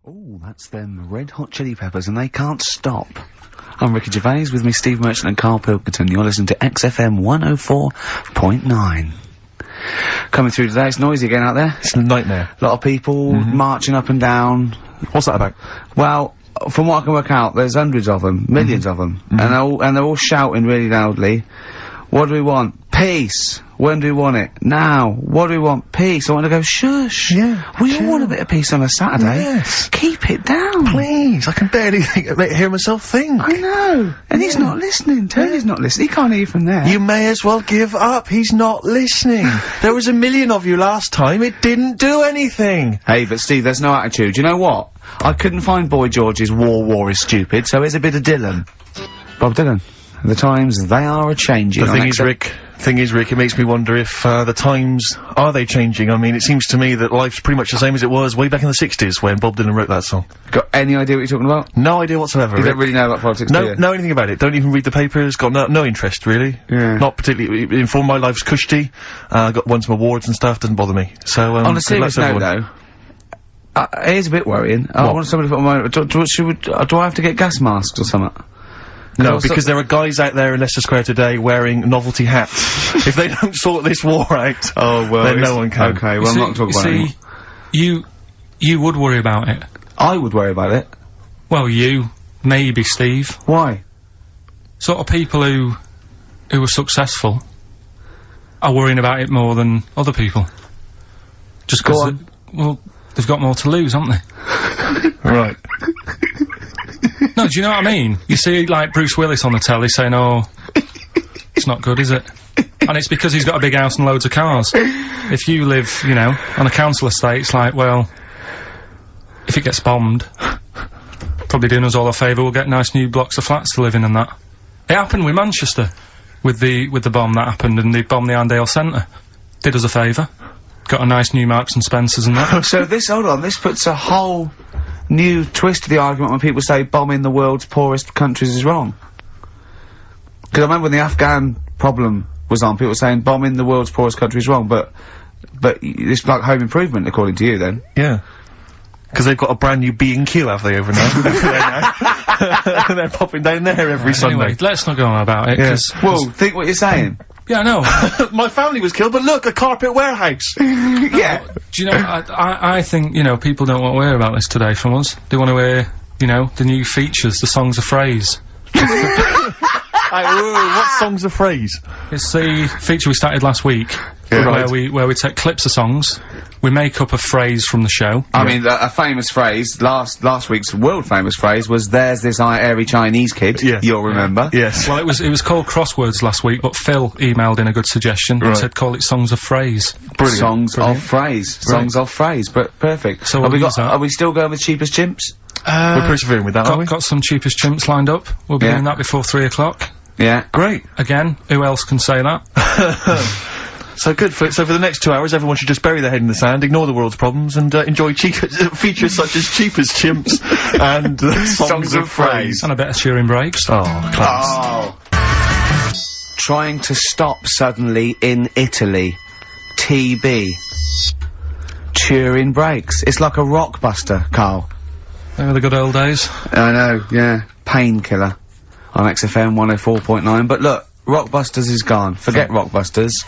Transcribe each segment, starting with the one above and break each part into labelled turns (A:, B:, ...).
A: Oh, that's them Red Hot Chili Peppers, and they can't stop. I'm Ricky Gervais, with me Steve Merchant and Carl Pilkington. You're listening to XFM 104.9. Coming through today, it's noisy again out there.
B: It's a nightmare.
A: A lot of people marching up and down.
B: What's that about?
A: Well, from what I can work out, there's hundreds of them, millions of them, and they're all shouting really loudly. What do we want? Peace. When do we want it? Now. What do we want? Peace. I want to go, shush.
B: Yeah.
A: We all want a bit of peace on a Saturday.
B: Yes.
A: Keep it down.
B: Please, I can barely hear myself think.
A: I know. And he's not listening. Tony's not listening. He can't hear you from there.
B: You may as well give up. He's not listening. There was 1 million of you last time. It didn't do anything.
A: Hey, but Steve, there's no attitude. You know what? I couldn't find Boy George's War is Stupid, so here's a bit of Dylan. Bob Dylan. The times, they are a-changing.
B: The thing is, Rick, it makes me wonder if, the times, are they changing? I mean, it seems to me that life's pretty much the same as it was way back in the 60s when Bob Dylan wrote that song.
A: Got any idea what you're talking about?
B: No idea whatsoever,
A: You
B: Rick.
A: don't really know about politics, do you?
B: Know anything about it. Don't even read the papers. Got no interest, really.
A: Yeah.
B: Not particularly informed. My life's cushy. Won some awards and stuff. Doesn't bother me. So,
A: on a serious note, though, it is a bit worrying. I want somebody to put a moment. Do I have to get gas masks or something?
B: No, because there are guys out there in Leicester Square today wearing novelty hats. If they don't sort this war out, then no one can.
A: Okay, well, I'm not talking about it anymore.
C: You would worry about it.
A: I would worry about it.
C: Well, you, maybe Steve.
A: Why?
C: Sort of people who are successful are worrying about it more than other people. Just because, well, they've got more to lose, haven't they?
B: Right.
C: No, do you know what I mean? You see, like, Bruce Willis on the telly saying, oh, it's not good, is it? And it's because he's got a big house and loads of cars. If you live, you know, on a council estate, it's like, well, if it gets bombed, probably doing us all a favour, we'll get nice new blocks of flats to live in and that. It happened with Manchester, with the bomb that happened, and they bombed the Arndale Centre. Did us a favour. Got a nice new Marks and Spencers and that.
A: So hold on, this puts a whole new twist to the argument when people say bombing the world's poorest countries is wrong. Because I remember when the Afghan problem was on, people were saying bombing the world's poorest country is wrong, but it's like home improvement, according to you, then.
B: Yeah. Because they've got a brand new B&Q, have they, overnight? They're popping down there every Sunday.
C: Anyway, let's not go on about it, because...
A: Well, think what you're saying.
C: Yeah, I know.
B: My family was killed, but look, a carpet warehouse!
A: Yeah.
C: Do you know, I think, you know, people don't want to hear about this today from us. They want to hear, you know, the new features, the songs of phrase.
B: What song's a phrase?
C: It's the feature we started last week, where we take clips of songs, we make up a phrase from the show.
A: I mean, a famous phrase, last week's world famous phrase was, there's this airy Chinese kid, you'll remember.
B: Yes.
C: Well, it was called Crosswords last week, but Phil emailed in a good suggestion and said call it Songs of Phrase.
A: Brilliant. Songs of Phrase. Songs of Phrase, but perfect. So are we still going with Cheapest Chimps?
B: We're persevering with that, aren't we?
C: Got some Cheapest Chimps lined up. We'll be doing that before 3 o'clock.
A: Yeah.
B: Great.
C: Again, who else can say that?
B: So good. So for the next 2 hours, everyone should just bury their head in the sand, ignore the world's problems, and enjoy features such as Cheapest Chimps and Songs of Phrase.
C: And a bit of cheering breaks.
B: Oh, class.
A: Oh. Trying to stop suddenly in Italy. TB. Cheering breaks. It's like a rockbuster, Carl.
C: They were the good old days.
A: I know, yeah. Painkiller. On XFM 104.9. But look, Rockbusters is gone. Forget Rockbusters.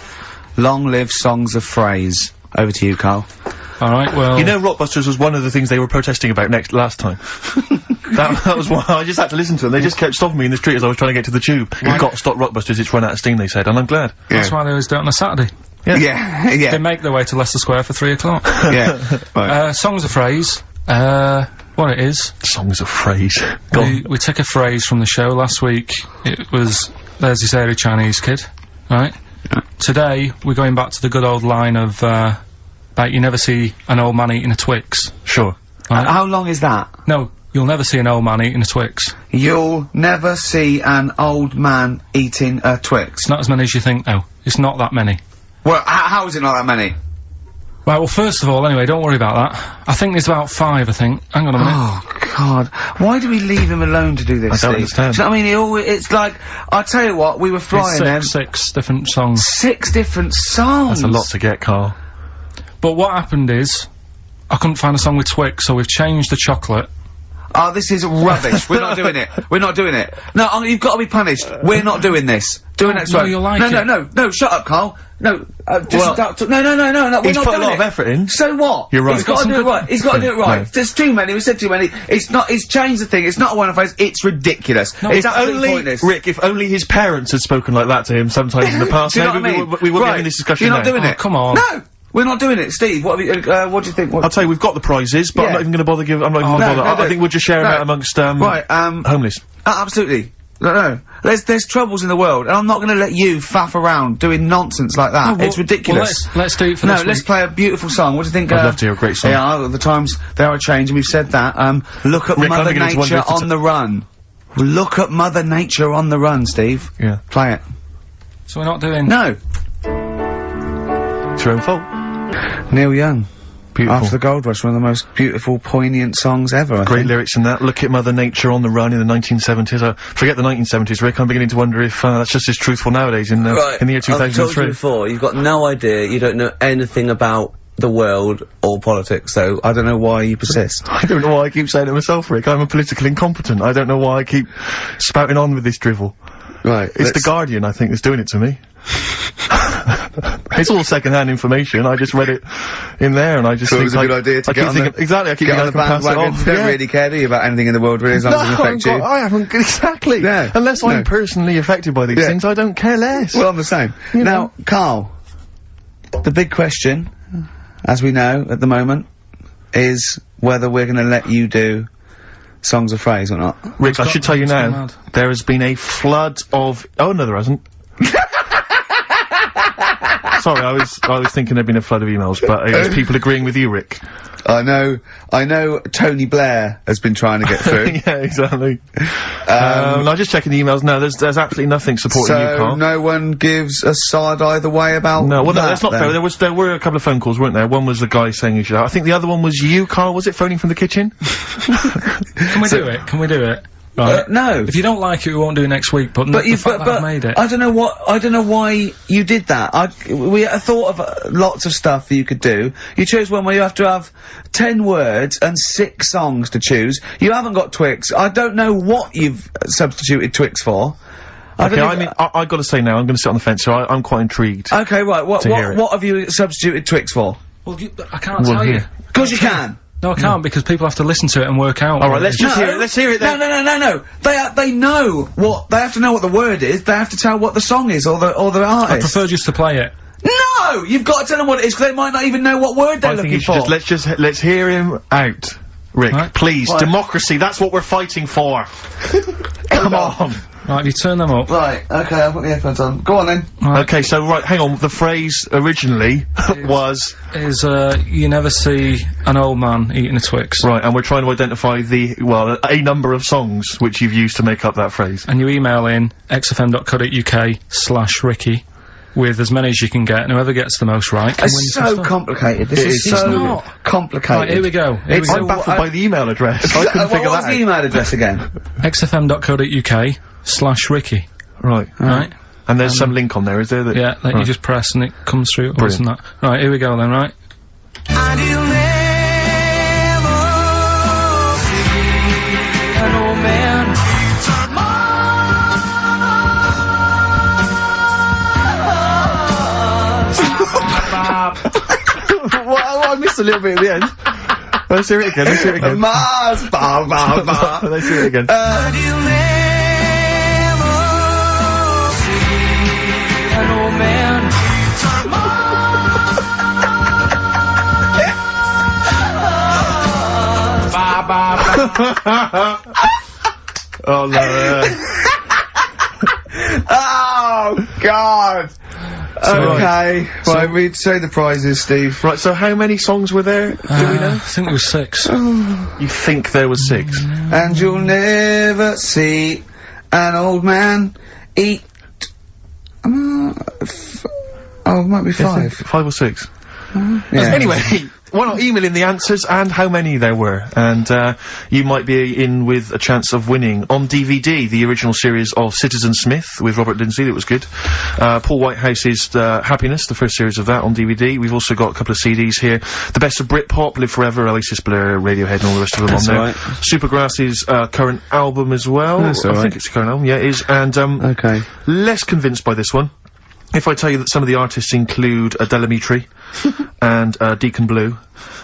A: Long live Songs of Phrase. Over to you, Carl.
C: Alright, well...
B: You know Rockbusters was one of the things they were protesting about last time. that was why I just had to listen to them. They just kept stopping me in the street as I was trying to get to the tube. You've got to stop Rockbusters, it's run out of steam, they said, and I'm glad.
A: Yeah.
C: That's why they always do it on a Saturday.
A: Yeah.
C: They make their way to Leicester Square for 3 o'clock.
A: Yeah. Right.
C: Songs of Phrase. What it is.
B: Songs of Phrase.
C: We took a phrase from the show last week. It was, there's this airy Chinese kid, right?
A: Yeah.
C: Today, we're going back to the good old line of, about you never see an old man eating a Twix.
B: Sure.
C: Right?
A: How long is that?
C: No, you'll never see an old man eating a Twix.
A: You'll never see an old man eating a Twix.
C: It's not as many as you think, though. It's not that many.
A: Well, how is it not that many?
C: Right, well, first of all, anyway, don't worry about that. I think there's about 5, I think. Hang on a minute.
A: Oh, God. Why do we leave him alone to do this,
B: I don't understand.
A: Do you know what I mean? It's like, I'll tell you what, we were flying them.
C: 6 different songs.
A: 6 different songs!
B: That's a lot to get, Carl.
C: But what happened is, I couldn't find a song with Twix, so we've changed the chocolate.
A: Oh, this is rubbish. We're not doing it. We're not doing it. No, you've got to be punished. We're not doing this. Do it next
C: no,
A: one.
C: you'll like
A: No, shut up, Carl. No, just
B: Well,
A: no, we're not
B: He's put a
A: doing
B: lot
A: it.
B: of effort in.
A: So what?
B: You're right.
A: He's got to do it right. He's got to do it right.
B: No.
A: There's too many. We said too many. It's not. He's changed the thing. It's not a one-off phrase. It's ridiculous.
C: No,
A: it's
B: If
A: absolutely
B: only,
A: pointless.
B: Rick, if only his parents had spoken like that to him sometimes in the past,
A: Do you know
B: maybe
A: what I mean?
B: we wouldn't be
A: Right.
B: having this discussion
A: You're not
B: now.
A: doing it.
C: Come on.
A: No, we're not doing it. Steve, what do you think?
B: I'll tell you, we've got the prizes, but I'm
A: Yeah.
B: not even going to bother I'm not even going to
A: no,
B: bother.
A: no,
B: I think we'll just share them
A: no.
B: out amongst,
A: Right,
B: homeless.
A: Absolutely. No. There's troubles in the world, and I'm not going to let you faff around doing nonsense like that.
C: No, well-
A: It's ridiculous.
C: Well, let's do it for
A: No,
C: this
A: let's
C: week.
A: play a beautiful song. What do you think?
B: I'd love to hear a great song.
A: Yeah, the times they are changing. We've said that. Look at
B: Rick, I'm
A: Mother
B: beginning to wonder
A: Nature
B: if it's
A: on the run. Look at Mother Nature on the run, Steve.
B: Yeah.
A: Play it.
C: So we're not doing...
A: No.
B: It's your own fault.
A: Neil Young.
B: Beautiful.
A: After the Gold Rush, one of the most beautiful, poignant songs ever, I
B: Great
A: think.
B: lyrics in that. Look at Mother Nature on the run in the 1970s. Forget the 1970s, Rick. I'm beginning to wonder if that's just as truthful nowadays in the year
D: I've told you
B: 2003.
D: before, you've got no idea, you don't know anything about the world or politics, so
A: I don't know why you persist.
B: I don't know why I keep saying it myself, Rick. I'm a political incompetent. I don't know why I keep spouting on with this drivel.
A: Right.
B: It's The Guardian, I think, that's doing it to me. It's all second-hand information. I just read it in there, and I just
A: So it
B: think
A: was a good idea to
B: I
A: get
B: keep
A: on
B: thinking,
A: the-
B: exactly. I keep
A: Get
B: thinking
A: on
B: I
A: the
B: can pass it
A: bandwagon.
B: off.
A: You don't
B: Yeah.
A: really care, do you, about anything in the world, really, as long as it doesn't affect you?
B: I haven't exactly.
A: Yeah.
B: Unless I'm
A: No.
B: personally affected by these
A: Yeah.
B: things, I don't care less.
A: Well, I'm the same.
B: You
A: Now,
B: know.
A: Carl, the big question, as we know at the moment, is whether we're going to let you do songs of phrase or not.
B: Rick, I should tell you
C: it's gone
B: now,
C: mad.
B: there has been a flood of. Oh no, there hasn't. Sorry, I was thinking there'd been a flood of emails, but it was people agreeing with you, Rick.
A: I know Tony Blair has been trying to get through.
B: Yeah, exactly. And I'm just checking the emails now. There's absolutely nothing supporting you,
A: So
B: Carl.
A: no one gives a side either way about
B: No, well, no,
A: that,
B: that's not
A: then.
B: fair. There were a couple of phone calls, weren't there? One was the guy saying you should. I think the other one was you, Carl. Was it phoning from the kitchen?
C: Can we do it? Can we do it? Right.
A: No.
C: If you don't like it, we won't do it next week, but,
A: But
C: the
A: you,
C: fact that I've made it.
A: I don't know why you did that. We thought of lots of stuff that you could do. You chose one where you have to have 10 words and 6 songs to choose. You haven't got Twix. I don't know what you've substituted Twix for.
B: Okay, I mean, I gotta say now, I'm gonna sit on the fence, so I'm quite intrigued.
A: Okay, right,
B: To hear it.
A: what have you substituted Twix for?
C: Well, I can't
B: Well,
C: tell you.
B: here.
A: Because you can.
C: No, I can't, because people have to listen to it and work out.
B: Alright, let's just hear it. Let's hear it then.
A: No. They know what, they have to know what the word is, they have to tell what the song is, or the
C: I
A: artist.
C: prefer just to play it.
A: No! You've got to tell them what it is, because they might not even know what word they're
B: I think
A: looking
B: you should
A: for.
B: let's hear him out. Rick,
C: Right.
B: please.
A: Right.
B: Democracy, that's what we're fighting for. Come on.
C: Right, if you turn them up.
A: Right, okay, I'll put the headphones on. Go on then.
C: Right.
B: Okay, so right, hang on. The phrase originally was
C: Is, you never see an old man eating a Twix.
B: right, and we're trying to identify a number of songs which you've used to make up that phrase.
C: And you email in xfm.co.uk/Ricky with as many as you can get, and whoever gets the most right can win
A: It's
C: some
A: so
C: stuff.
A: complicated. This
B: It
A: is
B: is
A: so
C: not.
A: complicated.
C: Right, here we go. Here we
A: It's
C: go.
B: I'm baffled by the email address. I couldn't figure
A: what was
B: that
A: the
B: out.
A: email address again?
C: xfm.co.uk/Ricky.
B: Right.
C: Right?
B: And there's some link on there, is there? That
C: Yeah, that you just press and it comes through to us and that. Right, here we go then, right?
B: Well, I missed a little bit at the end. Let's hear it again. Let's hear it again.
A: Mars, ba ba ba.
B: Let's hear it again. Oh no.
A: Oh God. Okay. Right, we'd say the prizes, Steve.
B: Right, so how many songs were there? Do we know?
C: I think it was 6.
B: You think there was 6?
A: And you'll never see an old man eat. Oh, it might be 5.
B: 5 or 6.
A: Yeah.
B: Anyway, why not email in the answers and how many there were, and you might be in with a chance of winning on DVD the original series of Citizen Smith with Robert Lindsay. That was good. Paul Whitehouse's Happiness, the first series of that on DVD. We've also got a couple of CDs here. The Best of Britpop, Live Forever, Oasis, Blur, Radiohead, and all the rest of them on there.
D: Right.
B: Supergrass's current album as well.
A: That's
B: I
A: all right.
B: think it's a current album. Yeah, it is. And
A: Okay.
B: less convinced by this one. If I tell you that some of the artists include Delamitri and Deacon Blue,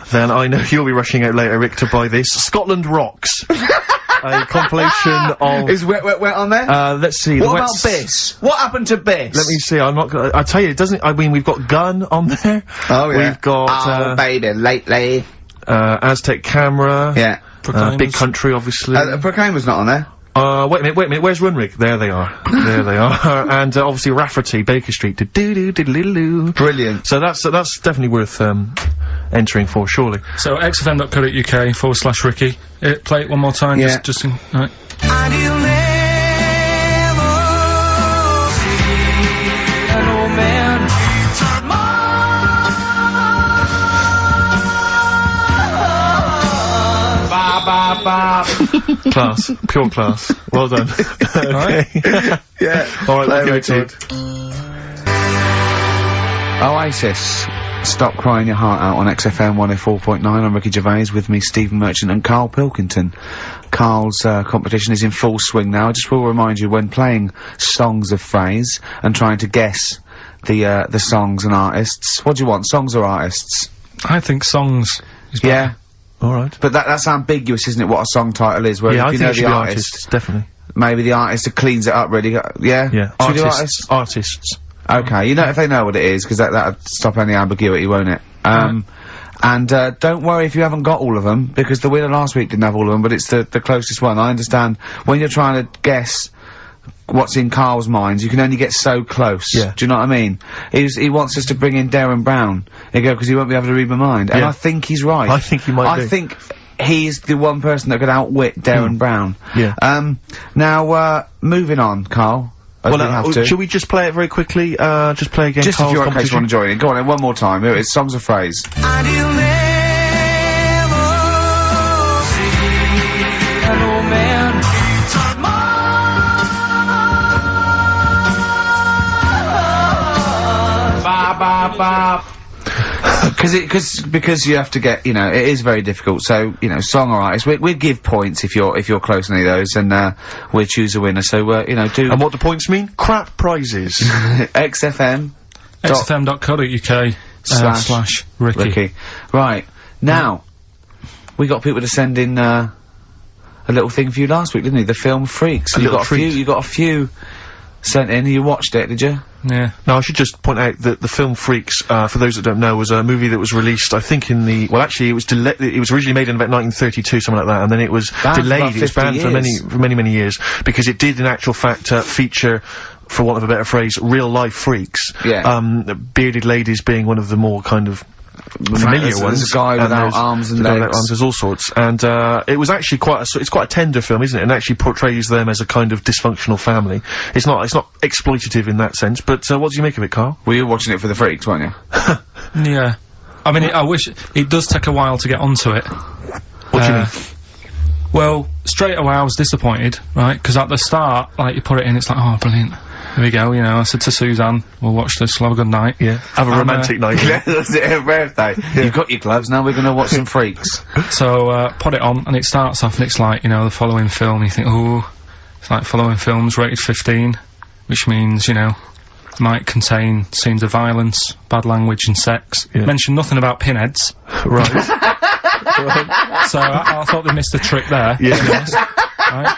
B: then I know you'll be rushing out later, Rick, to buy this. Scotland Rocks. A compilation of...
A: Is Wet on there?
B: let's see.
A: What about Biss? What happened to Biss?
B: Let me see, I'm not gonna... I tell you, it doesn't... I mean, we've got Gun on there.
A: Oh, yeah.
B: We've got,
A: baby, lately.
B: Aztec Camera.
A: Yeah.
B: Big Country, obviously.
A: Proclaimer's not on there.
B: Wait a minute, where's Runrig? There they are. There they are. And, obviously Rafferty, Baker Street. Do-do-do-do-do-do.
A: Brilliant.
B: So that's definitely worth, entering for, surely.
C: So, xfm.co.uk/Ricky. Play it one more time,
A: Yeah.
C: just in... Right.
E: And you'll never see an old man
B: Class. Pure class. Well done. Okay.
A: Yeah.
B: Alright,
A: Play
B: we'll give it to you.
A: Oasis. Stop Crying Your Heart Out on XFM 104.9. I'm Ricky Gervais, with me Stephen Merchant and Carl Pilkington. Carl's competition is in full swing now. I just will remind you, when playing songs of phrase and trying to guess the songs and artists, what do you want, songs or artists?
C: I think songs is better.
A: Yeah.
B: Alright.
A: But that's ambiguous, isn't it, what a song title is? Where
B: Yeah,
A: if
B: I
A: you
B: think
A: know
B: it should
A: the
B: be
A: artist,
B: artists, definitely.
A: maybe the artist that cleans it up really. Yeah?
B: Yeah.
A: Should we do artists?
B: Artists.
A: Okay, you know, if they know what it is, because that'll stop any ambiguity, won't it? And don't worry if you haven't got all of them, because the winner last week didn't have all of them, but it's the closest one. I understand when you're trying to guess what's in Carl's mind, you can only get so close.
B: Yeah.
A: Do you know what I mean? He wants us to bring in Darren Brown. He go, because he won't be able to read my mind. And
B: Yeah.
A: I think he's right.
B: I think he might be.
A: I think he's the one person that could outwit Darren Brown.
B: Yeah.
A: Now, moving on, Carl. As we have to.
B: Should we just play it very quickly? Just play again.
A: Just if
B: Carl's
A: you're in case you
B: competition?
A: want to join in. Go on then, one more time. Here it is, songs of phrase.
E: and you'll never see an old man
A: Because you have to get, you know, it is very difficult. So, you know, song or artist, we give points if you're close to any of those, and we'll choose a winner. So, you know, do
B: And what do points mean? Crap prizes.
A: XFM
C: xfm.co.uk slash Ricky.
A: Right now, we got people to send in a little thing for you last week, didn't we? The film Freaks.
B: A little treat.
A: You got a few sent in. You watched it, did you?
C: Yeah.
B: Now, I should just point out that the film Freaks, for those that don't know, was a movie that was released, I think, in the... Well, actually, it was originally made in about 1932, something like that, and then it was
A: Banned for
B: delayed.
A: about
B: It was
A: 50
B: banned for many years, because it did, in actual fact, feature, for want of a better phrase, real-life freaks.
A: Yeah.
B: Bearded ladies being one of the more kind of familiar
A: There's
B: ones.
A: a guy
B: and
A: without
B: there's
A: arms and
B: the guy without
A: legs.
B: arms, there's all sorts. And, it was actually it's quite a tender film, isn't it? And actually portrays them as a kind of dysfunctional family. It's not exploitative in that sense, but, what do you make of it, Carl?
A: Well, you were watching it for the Freaks, weren't you?
C: Yeah. I mean, I wish... It does take a while to get onto it.
B: What do you mean?
C: Well, straight away I was disappointed, right? Because at the start, like, you put it in, it's like, oh, brilliant. Here we go, you know, I said to Suzanne, we'll watch this, we'll have a good night.
B: Yeah. Have a romantic night.
A: Yeah, that's it, her birthday. You've got your gloves, now we're gonna watch some Freaks.
C: So, put it on, and it starts off, and it's like, you know, the following film, and you think, ooh, it's like following films rated 15, which means, you know, might contain scenes of violence, bad language, and sex.
B: Yeah.
C: Mention nothing about pinheads.
B: Right.
C: So, I thought they missed the trick there.
B: Yeah.
C: To be honest. Right?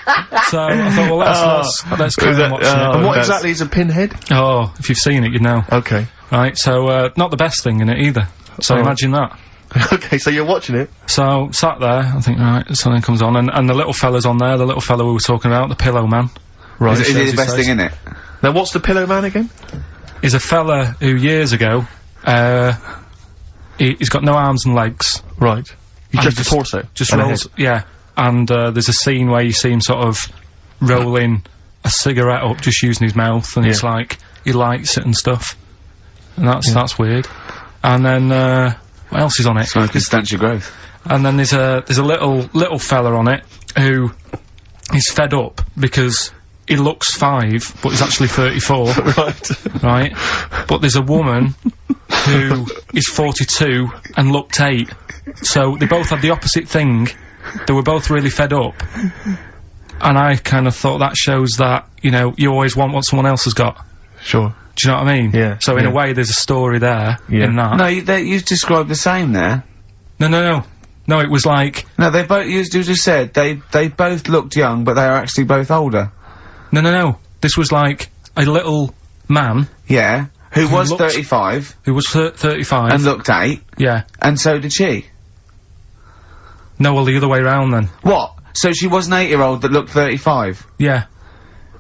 C: So, I thought, well, let's carry on watching it.
B: And what exactly is a pinhead?
C: Oh, if you've seen it, you'd know.
B: Okay.
C: Right, so, not the best thing in it either. So
B: Oh.
C: imagine that.
B: Okay, so you're watching it?
C: So, sat there, I think, right, something comes on, and the little fella's on there, the little fella we were talking about, the Pillow Man.
B: Right.
A: Is it the best thing in it?
B: Now, what's the Pillow Man again?
C: Is a fella who years ago, he's got no arms and legs.
B: Right. He's
C: And
B: just a torso.
C: Just
B: and a
C: rolls,
B: head.
C: yeah. And, there's a scene where you see him sort of rolling a cigarette up, just using his mouth, and it's like, he lights it and stuff. And that's weird. And then, What else is on it?
A: Smoking stench your growth.
C: And then there's a little fella on it who is fed up because he looks 5, but he's actually 34. Right. But there's a woman who is 42 and looked 8. So they both had the opposite thing. They were both really fed up. And I kind of thought that shows that, you know, you always want what someone else has got.
B: Sure.
C: Do you know what I mean?
B: Yeah.
C: So in a way, there's a story there in that.
A: No, you described the same there.
C: No, it was like...
A: No, they both, you just said, they both looked young, but they are actually both older.
C: No. This was like a little man.
A: Yeah. Who was
C: looked-
A: 35.
C: Who was 35.
A: And looked 8.
C: Yeah.
A: And so did she.
C: No, well, the other way round then.
A: What? So she was an 8-year-old that looked 35?
C: Yeah.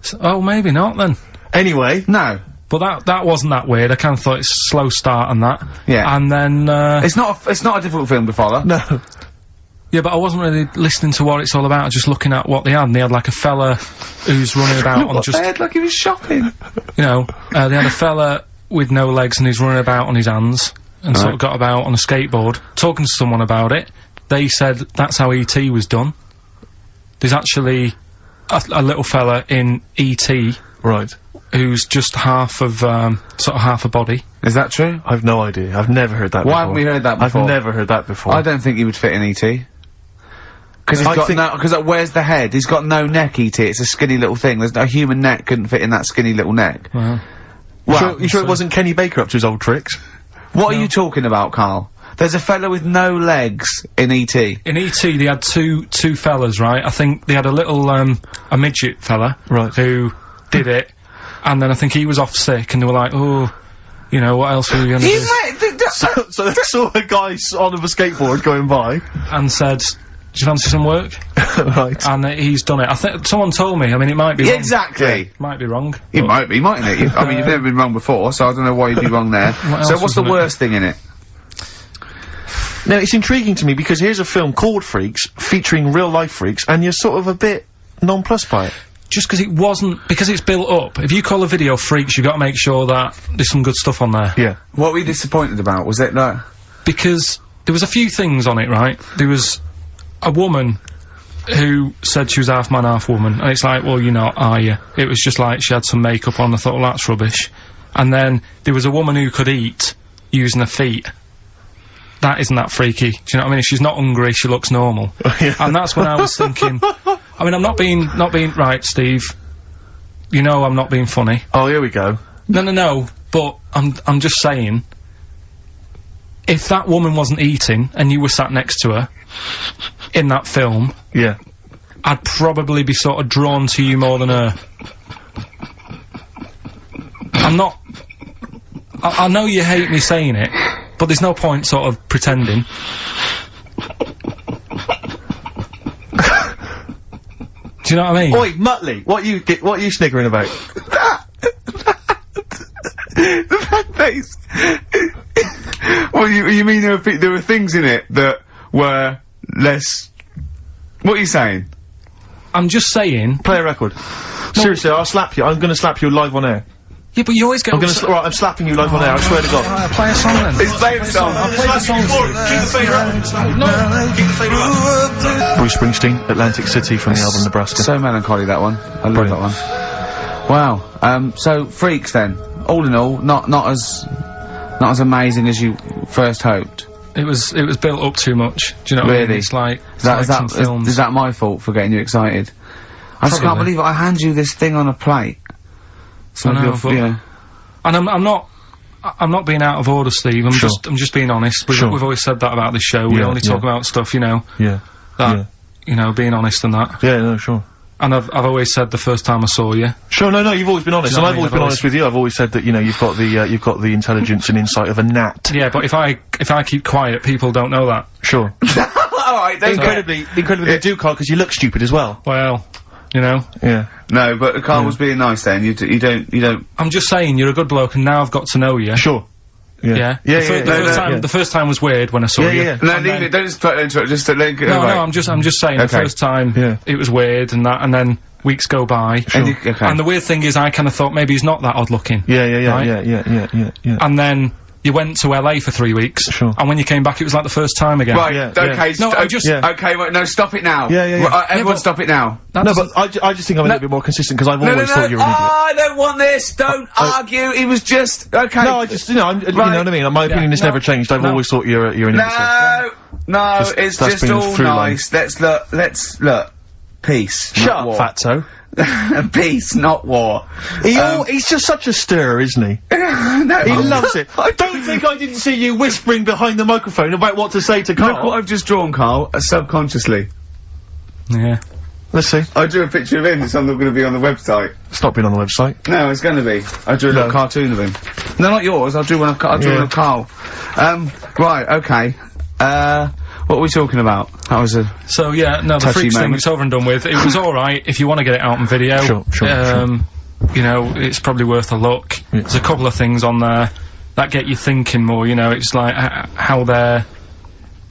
C: So, oh, maybe not then.
B: Anyway.
A: No.
C: But that wasn't that weird. I kind of thought it's a slow start on that.
A: Yeah.
C: And then,
A: It's not a difficult film to follow.
B: No.
C: yeah, but I wasn't really listening to what it's all about, just looking at what they had. And they had like a fella who's running about on just,
A: They had like he was shopping.
C: you know, they had a fella with no legs and he's running about on his hands and sort of got about on a skateboard, talking to someone about it. They said that's how E.T. was done. There's actually a little fella in E.T.
B: Right.
C: who's just half of, sort of half a body.
A: Is that true?
B: I've no idea. I've never heard that before.
A: Why haven't we heard that before?
B: I've never heard that before.
A: I don't think he would fit in E.T. Because he's
B: I
A: got
B: think-
A: no, because where's the head? He's got no neck, E.T. It's a skinny little thing. There's no human neck couldn't fit in that skinny little neck.
C: Well,
B: You sure it wasn't Kenny Baker up to his old tricks?
A: What are you talking about, Carl? There's a fella with no legs in E.T.
C: in E.T. they had two fellas, right? I think they had a little, a midget fella.
B: Right.
C: Who did it. And then I think he was off sick and they were like, oh, you know, what else are we gonna do?
B: So they saw a guy on a skateboard going by.
C: And said, do you fancy some work?
B: Right.
C: And he's done it. I think someone told me, I mean, it might be wrong.
A: Exactly.
C: Might be wrong.
A: It
C: but-
A: might be, mightn't it? I mean, you've never been wrong before, so I don't know why you'd be wrong there.
C: What
A: So
C: else
A: what's
C: was
A: the
C: in it?
A: worst thing in it?
B: Now, it's intriguing to me because here's a film called Freaks, featuring real-life freaks, and you're sort of a bit nonplussed by it.
C: Just because it wasn't, because it's built up. If you call a video Freaks, you've got to make sure that there's some good stuff on there.
B: Yeah.
A: What were you disappointed about? Was it that?
C: Because there was a few things on it, right? There was a woman who said she was half man, half woman, and it's like, well, you're not, are you? It was just like she had some makeup on, I thought, well, that's rubbish. And then there was a woman who could eat using her feet. That isn't that freaky. Do you know what I mean? If she's not hungry, she looks normal.
B: Yeah.
C: And that's when I was thinking, I mean, I'm not being, right, Steve. You know I'm not being funny.
B: Oh, here we go.
C: No, but I'm just saying, if that woman wasn't eating and you were sat next to her in that film,
B: Yeah.
C: I'd probably be sort of drawn to you more than her. I'm not... I know you hate me saying it, but there's no point sort of pretending. Do you know what I mean?
B: Oi, Muttley, what are you sniggering about?
A: The fact that he's... Well, you mean there were things in it that were less... What are you saying?
C: I'm just saying...
B: Play a record. Seriously, I'll slap you. I'm gonna slap you live on air.
C: Yeah, but you always get...
B: Right, I'm slapping you live on air, I swear to God.
C: Alright, play a song then.
A: He's playing a song.
B: Keep the fader up. Keep the fader up. Bruce Springsteen, Atlantic City from the album Nebraska.
A: So melancholy, that one. I love
B: Brilliant.
A: that one. Wow. So, Freaks then. All in all, not as amazing as you first hoped.
C: It was built up too much. Do you know what I mean?
A: Really?
C: It's like...
A: Is that my fault for getting you excited? I just can't
C: Probably.
A: believe it. I hand you this thing on a plate. So
C: I know, but-
A: yeah.
C: And I'm not being out of order, Steve. I'm just being honest. We've always said that about this show. We
B: Yeah,
C: only talk about stuff, you know,
B: Yeah.
C: that, you know, being honest and that.
B: Yeah, no, sure.
C: And I've always said the first time I saw you.
B: Sure, no, you've always been honest,
C: Do you
B: and
C: know
B: I've
C: what I
B: always
C: mean?
B: been honest with you. I've always said that, you know, you've got the intelligence and insight of a gnat.
C: Yeah, but if I keep quiet, people don't know that.
B: Sure.
A: Alright, don't
B: Incredibly, they do, Carl, because you look stupid as well.
C: Well, you know,
B: Yeah.
A: No, but Carl was being nice then. You don't...
C: I'm just saying you're a good bloke, and now I've got to know you.
B: Sure.
C: Yeah.
B: Yeah,
C: The first time was weird when I saw you.
B: yeah.
A: No,
C: And
A: leave
C: then-
A: it. Don't just put into it. Just let it go.
C: No,
A: right.
C: I'm just saying the
A: Okay.
C: first time
B: Yeah.
C: it was weird and that, and then weeks go by.
A: And you- okay.
C: And the weird thing is I kind of thought maybe he's not that odd looking.
B: Yeah.
C: Right?
B: Yeah.
C: And then you went to LA for 3 weeks,
B: Sure.
C: and when you came back, it was like the first time again.
A: Right,
B: Yeah,
A: okay,
C: No, I'm just-
A: okay, wait, no, stop it now.
B: Yeah, yeah, yeah.
A: Right, everyone
C: but-
A: stop it now.
C: That
B: No,
C: doesn't-
B: but I just think I'm a little bit more consistent, because I've
A: No,
B: always thought you were an idiot.
A: I don't want this, don't argue, it was just, okay.
B: No, I just, you know, you know what I mean? My opinion has
C: no,
B: never changed. I've
C: no.
B: always thought you're an idiot.
A: No,
B: Just-
A: it's
B: that's
A: just
B: been
A: all
B: through line.
A: nice. Let's look. Peace.
B: Shut
A: not
B: up,
A: war.
B: fatso.
A: Peace, not war.
B: He's just such a stirrer, isn't he?
A: No,
B: He loves it. I don't think I didn't see you whispering behind the microphone about what to say to
A: Look what
B: Carl.
A: I've just drawn, Carl, subconsciously.
C: Yeah.
B: Let's see.
A: I drew a picture of him, it's going to be on the website.
B: It's not been on the website.
A: No, it's going to be. I drew a little cartoon of him. No, not yours, I drew one of Carl. Right, okay. What are we talking about? That was a...
C: So yeah, no, the
A: Touchy
C: Freaks thing
A: moment.
C: it's over and done with. It was alright if you want to get it out on video.
B: Sure.
C: You know, it's probably worth a look. There's a couple of things on there that get you thinking more, you know, it's like how their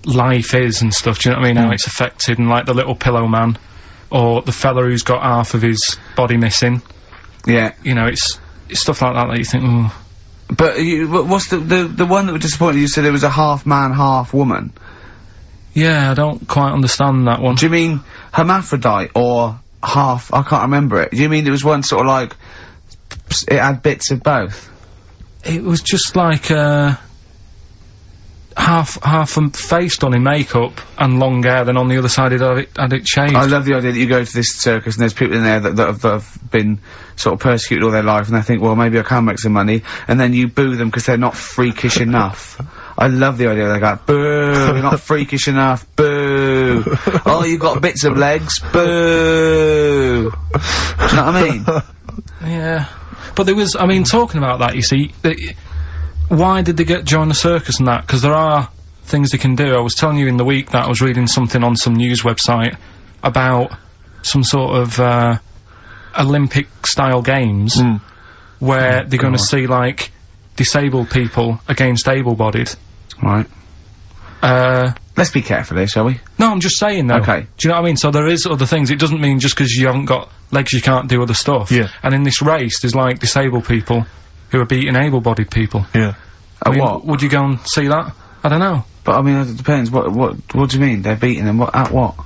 C: life is and stuff, do you know what I mean? How it's affected, and like the little pillow man, or the fella who's got half of his body missing.
A: Yeah.
C: You know, it's stuff like that you think, ooh.
A: But what's the one that was disappointing? You said it was a half man, half woman.
C: Yeah, I don't quite understand that one.
A: Do you mean hermaphrodite or half? I can't remember it. Do you mean it was one sort of like it had bits of both?
C: It was just like, half a face done in makeup and long hair, then on the other side it had it shaved.
A: I love the idea that you go to this circus and there's people in there that have been sort of persecuted all their life, and they think, well, maybe I can make some money, and then you boo them because they're not freakish enough. I love the idea they go, boo, you're not freakish enough, boo. Oh, you've got bits of legs, boo. Do you know what I mean?
C: Yeah. But there was, I mean, talking about that, you see, why did they join the circus and that? Because there are things they can do. I was telling you in the week that I was reading something on some news website about some sort of, Olympic-style games where they're going to see, like, disabled people against able-bodied.
A: Right. Let's be careful here, shall we?
C: No, I'm just saying, though.
A: Okay.
C: Do you know what I mean? So there is other things. It doesn't mean just because you haven't got legs you can't do other stuff.
B: Yeah.
C: And in this race, there's, like, disabled people who are beating able-bodied people.
B: Yeah.
C: I mean,
A: what?
C: Would you go and see that? I don't know.
A: But I mean, it depends. What do you mean? They're beating them? At what?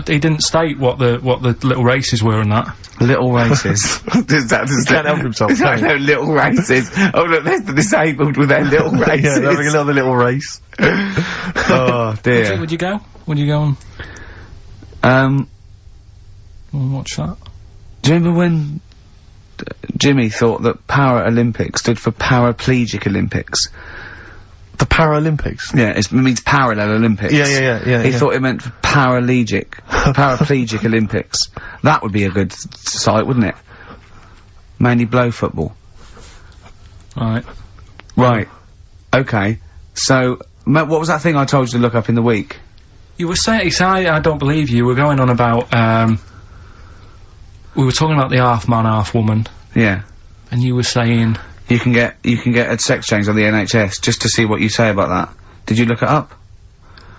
C: He didn't state what the little races were and that.
A: Little races. does that
B: Can't help himself, can he?
A: No, little races. Oh look, there's the disabled with their little races.
B: Yeah, they're having another little race.
A: Oh dear.
C: Would you go? Would you go and watch that?
A: Do you remember when Jimmy thought that Para-Olympic stood for Paraplegic Olympics?
B: The Paralympics.
A: Yeah, it means Parallel Olympics.
B: Yeah.
A: He thought it meant Paraplegic Olympics. That would be a good site, wouldn't it? Mainly blow football.
C: Right.
A: Right. Okay. So, what was that thing I told you to look up in the week?
C: You were saying, I don't believe you. We're going on about, we were talking about the half man, half woman,
A: Yeah.
C: and you were saying,
A: You can get a sex change on the NHS, just to see what you say about that. Did you look it up?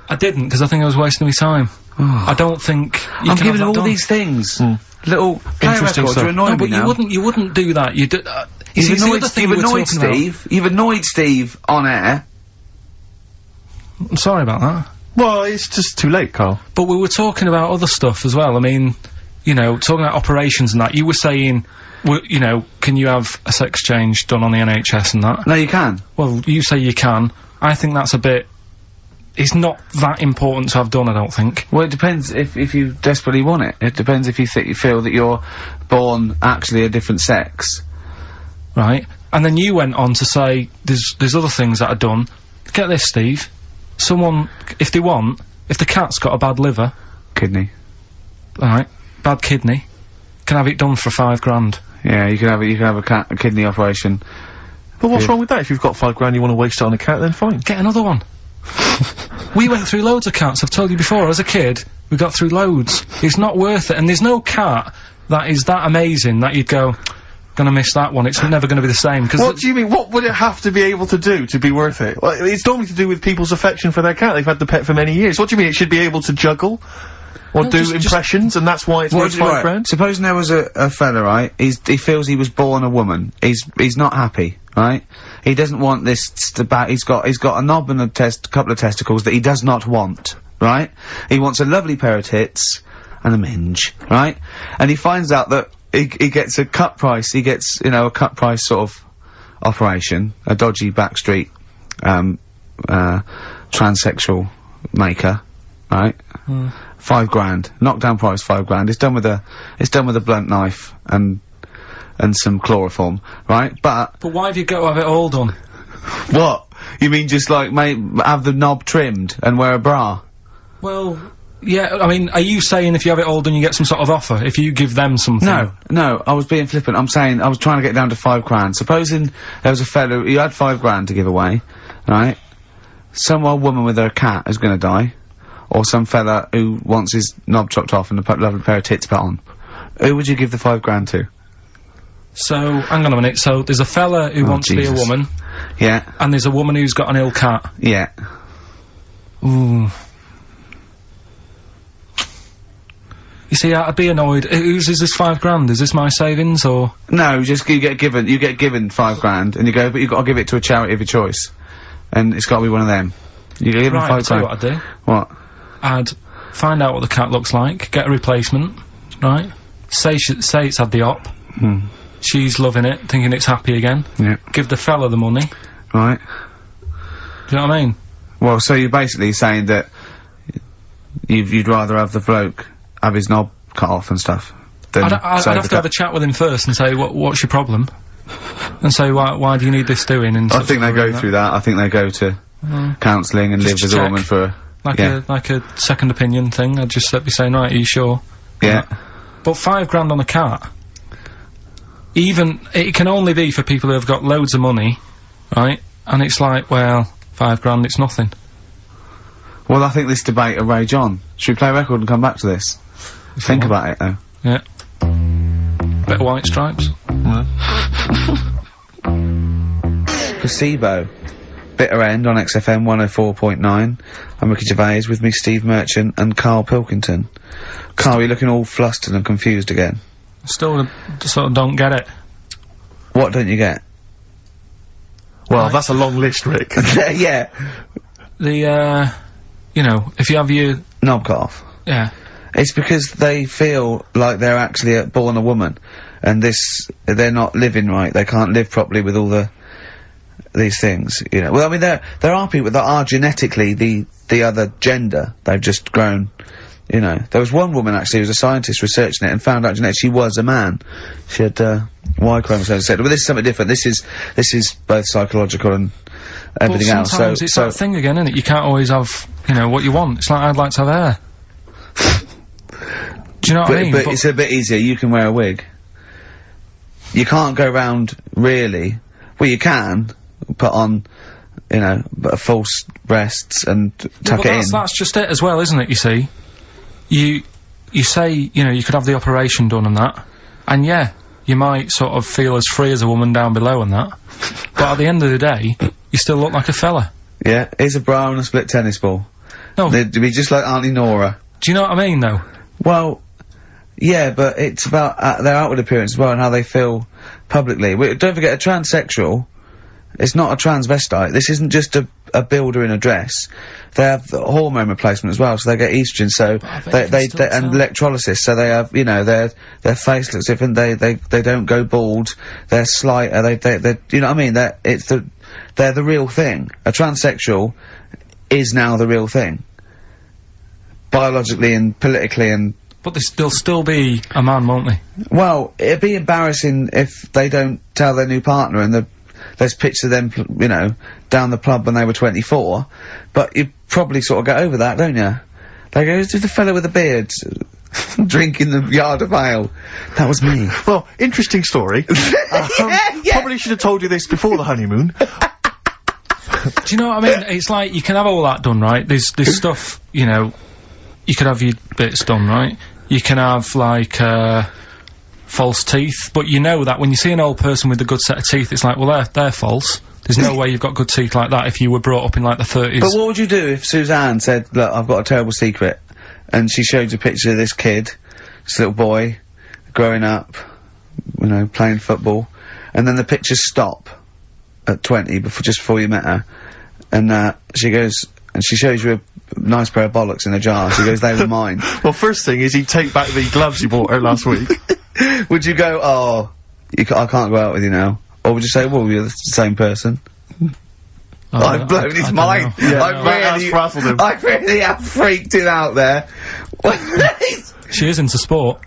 C: I didn't, because I think I was wasting my time. I don't think you
A: I'm
C: can
A: giving
C: have
A: all
C: that done.
A: these things. Little play
B: Interesting
A: records
B: stuff.
A: are annoying
C: No, but
A: me now.
C: you wouldn't do that. You see,
A: You've
C: the other thing we were
A: annoyed
C: talking about.
A: Steve. You've annoyed Steve on air.
C: I'm sorry about that.
B: Well, it's just too late, Carl.
C: But we were talking about other stuff as well. I mean, you know, talking about operations and that. You were saying, you know, can you have a sex change done on the NHS and that?
A: No, you can.
C: Well, you say you can. I think that's a bit... It's not that important to have done, I don't think.
A: Well, it depends if you desperately want it. It depends if you feel that you're born actually a different sex.
C: Right? And then you went on to say there's other things that are done. Get this, Steve. Someone, if the cat's got a bad liver,
A: Kidney.
C: alright, bad kidney, can have it done for £5,000.
A: Yeah, you can have a kidney operation.
B: But what's wrong with that? If you've got £5,000 you want to waste it on a cat, then fine.
C: Get another one. We went through loads of cats, I've told you before, as a kid, we got through loads. It's not worth it, and there's no cat that is that amazing that you'd go, gonna miss that one, it's never gonna be the same, because...
B: What do you mean? What would it have to be able to do to be worth it? Well, it's normally to do with people's affection for their cat. They've had the pet for many years. What do you mean? It should be able to juggle? Or
C: No,
B: do
C: just-
B: impressions, and that's why it's worth £5,000?
A: Supposing there was a fella, right? He feels he was born a woman. He's not happy, right? He doesn't want this he's got a knob and a couple of testicles that he does not want, right? He wants a lovely pair of tits and a minge, right? And he finds out that he gets a cut price, he gets, you know, a cut price sort of operation, a dodgy backstreet, transsexual maker, right? $5 grand. Knockdown price, $5 grand. It's done with a blunt knife and some chloroform, right? But
C: why have you got to have it all done?
A: what? You mean just like have the knob trimmed and wear a bra?
C: Well, yeah, I mean, are you saying if you have it all done you get some sort of offer, if you give them something?
A: No, I was being flippant. I'm saying, I was trying to get down to $5 grand. Supposing there was a fellow who had $5 grand to give away, right? Some old woman with her cat is gonna die. Or some fella who wants his knob chopped off and a lovely pair of tits put on. Who would you give the $5 grand to?
C: So, hang on a minute, so there's a fella who wants to be a woman.
A: Yeah.
C: And there's a woman who's got an ill cat.
A: Yeah.
C: Ooh. You see, I'd be annoyed. Is this $5 grand? Is this my savings, or?
A: No, just you get given $5 grand, and you go, but you've got to give it to a charity of your choice. And it's got to be one of them. You give them
C: Right,
A: $5
C: I'll tell you
A: grand.
C: what I'd do.
A: What?
C: I'd find out what the cat looks like, get a replacement, right? Say it's had the op. She's loving it, thinking it's happy again.
A: Yeah.
C: Give the fella the money.
A: Right.
C: Do you know what I mean?
A: Well, so you're basically saying that you'd rather have the bloke have his knob cut off and stuff than
C: I'd have to have a chat with him first and say, what's your problem? And say, why do you need this doing? And
A: I think they go through that. I think they go to counselling and live
C: Just
A: with a
C: check.
A: woman for
C: like a second opinion thing. I'd just be saying, right, are you sure?
A: Yeah.
C: But $5 grand on a cat, even, it can only be for people who have got loads of money, right? And it's like, well, $5 grand, it's nothing.
A: Well, I think this debate will rage on. Should we play a record and come back to this? Think about it, though.
C: Yeah. Bit of White Stripes.
A: Placebo. Bitter End on XFM 104.9. I'm Ricky Gervais, with me Steve Merchant and Carl Pilkington. Carl, you're looking all flustered and confused again.
C: Still sort of don't get it.
A: What don't you get?
B: Well, that's a long list, Rick.
A: Yeah.
C: The, you know, if you have your...
A: Knob cut off.
C: Yeah.
A: It's because they feel like they're actually born a woman, and they're not living right. They can't live properly with all these things, you know. Well, I mean, there are people that are genetically the other gender. They've just grown, you know. There was one woman actually who was a scientist researching it and found out genetically she was a man. She had Y chromosomes, etc. But this is something different. This is both psychological and everything else.
C: Sometimes it's that thing again, isn't it? You can't always have, you know, what you want. It's like, I'd like to have hair. Do you know what I mean?
A: But it's a bit easier. You can wear a wig. You can't go round really. Well, you can put on, you know, false breasts and tuck it in.
C: That's just it as well, isn't it? You see, you say, you know, you could have the operation done and that, and yeah, you might sort of feel as free as a woman down below and that, but at the end of the day, you still look like a fella.
A: Yeah, here's a bra and a split tennis ball.
C: No.
A: They'd be just like Auntie Nora.
C: Do you know what I mean, though?
A: Well, yeah, but it's about their outward appearance as well and how they feel publicly. Don't forget, a transsexual, it's not a transvestite. This isn't just a builder in a dress. They have the hormone replacement as well, so they get estrogen, so they and electrolysis, so they have, you know, their face looks different, they don't go bald, they're slighter, they you know what I mean? They're the real thing. A transsexual is now the real thing. Biologically and politically and...
C: But they'll still be a man, won't they?
A: Well, it'd be embarrassing if they don't tell their new partner and there's pictures of them, you know, down the pub when they were 24, but you probably sort of get over that, don't you? They go, who's the fella with the beard drinking the yard of ale? That was me.
B: Well, interesting story. Probably should have told you this before the honeymoon.
C: Do you know what I mean? It's like, you can have all that done, right? There's stuff, you know, you could have your bits done, right? You can have, like, false teeth, but you know that when you see an old person with a good set of teeth, it's like, well, they're false. There's no way you've got good teeth like that if you were brought up in, like, the 30s.
A: But what would you do if Suzanne said, look, I've got a terrible secret, and she showed you a picture of this kid, this little boy, growing up, you know, playing football, and then the pictures stop, at 20, just before you met her, and she goes, and she shows you a nice pair of bollocks in a jar. She goes, they were mine.
B: Well, first thing is he'd take back the gloves you bought her last week.
A: Would you go, oh, I can't go out with you now? Or would you say, well, you're the same person? I've blown his mind.
B: Yeah,
A: I've
B: frazzled him.
A: I really have freaked him out there.
C: She is into sport.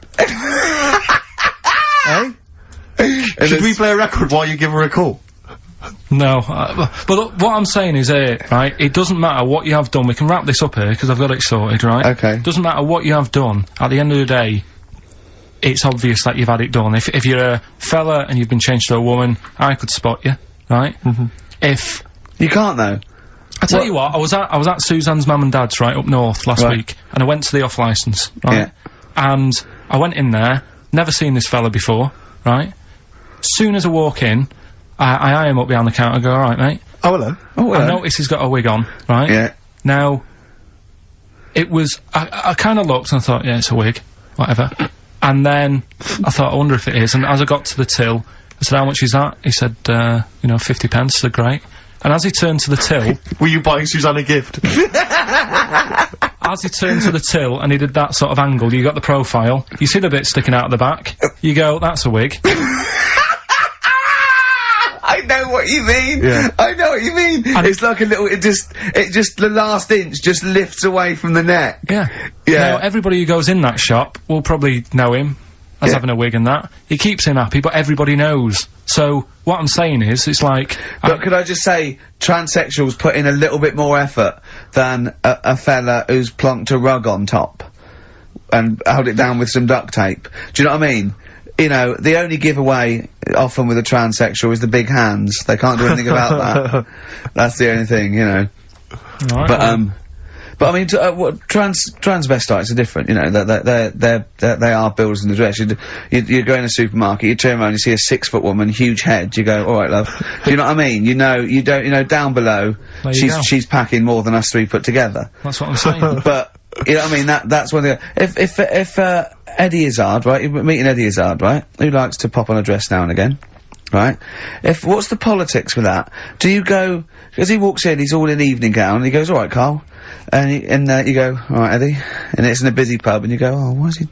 B: Eh? Should we play a record while you give her a call?
C: No, but look, what I'm saying is right, it doesn't matter what you have done. We can wrap this up here, because I've got it sorted, right?
A: Okay.
C: Doesn't matter what you have done, at the end of the day, it's obvious that you've had it done. If you're a fella and you've been changed to a woman, I could spot you, right? If...
A: You can't, though.
C: I tell you what, I was at Suzanne's mum and dad's, right, up north last week, and I went to the off-licence, right?
A: Yeah.
C: And I went in there, never seen this fella before, right? Soon as I walk in, I eye him up behind the counter and go, alright, mate.
B: Oh, hello.
A: Oh,
C: I notice he's got a wig on, right?
A: Yeah.
C: Now, it was, I kinda looked and I thought, yeah, it's a wig, whatever. And then, I thought, I wonder if it is, and as I got to the till, I said, how much is that? He said, 50 pence, I said, great. And as he turned to the till...
B: Were you buying Suzanne a gift?
C: As he turned to the till and he did that sort of angle, you got the profile, you see the bit sticking out of the back, you go, that's a wig.
A: I know what you mean.
B: Yeah.
A: I know what you mean. And it's like a little, it just, the last inch just lifts away from the neck.
C: Yeah.
A: Yeah.
C: Now, everybody who goes in that shop will probably know him as having a wig and that. It keeps him happy, but everybody knows. So, what I'm saying is, it's like...
A: But could I just say, transsexuals put in a little bit more effort than a fella who's plonked a rug on top and held it down with some duct tape. Do you know what I mean? You know, the only giveaway often with a transsexual is the big hands. They can't do anything about that. That's the only thing, you know.
C: Right,
A: But I mean, transvestites are different, you know, they are builders in the dress. You go in a supermarket, you turn around, you see a 6-foot woman, huge head, you go, alright love. Do you know what I mean? You know, down below, she's packing more than us 3 put together.
C: That's what I'm saying.
A: But, you know what I mean, that's one thing. If Eddie Izzard, right, you're meeting Eddie Izzard, right, who likes to pop on a dress now and again, right? What's the politics with that? Do you go, as he walks in, he's all in evening gown, and he goes, alright Carl, and you go, alright Eddie, and it's in a busy pub, and you go, oh, why is he,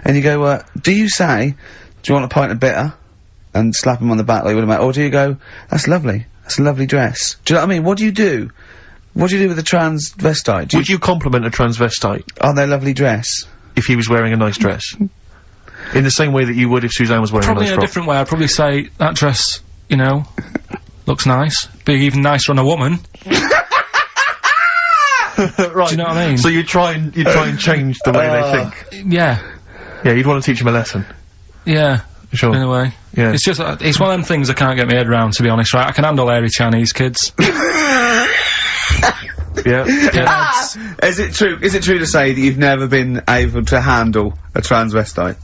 A: and you go, do you say, do you want a pint of bitter, and slap him on the back like you would a mate, or do you go, that's lovely, that's a lovely dress? Do you know what I mean? What do you do? What do you do with a transvestite?
B: Would you compliment a transvestite?
A: On their lovely dress?
B: If he was wearing a nice dress? In the same way that you would if Suzanne was wearing
C: Probably
B: a nice
C: in a
B: frock?
C: different way. I'd probably say, that dress, you know, looks nice. Be even nicer on a woman.
B: Right.
C: Do you know what I mean?
B: So you try and change the way they think?
C: Yeah.
B: Yeah, you'd want to teach them a lesson.
C: Yeah.
B: Sure.
C: In a way.
B: Yeah.
C: It's just, it's one of them things I can't get my head around, to be honest, right? I can handle hairy Chinese kids.
B: Yeah.
A: Is it true to say that you've never been able to handle a transvestite?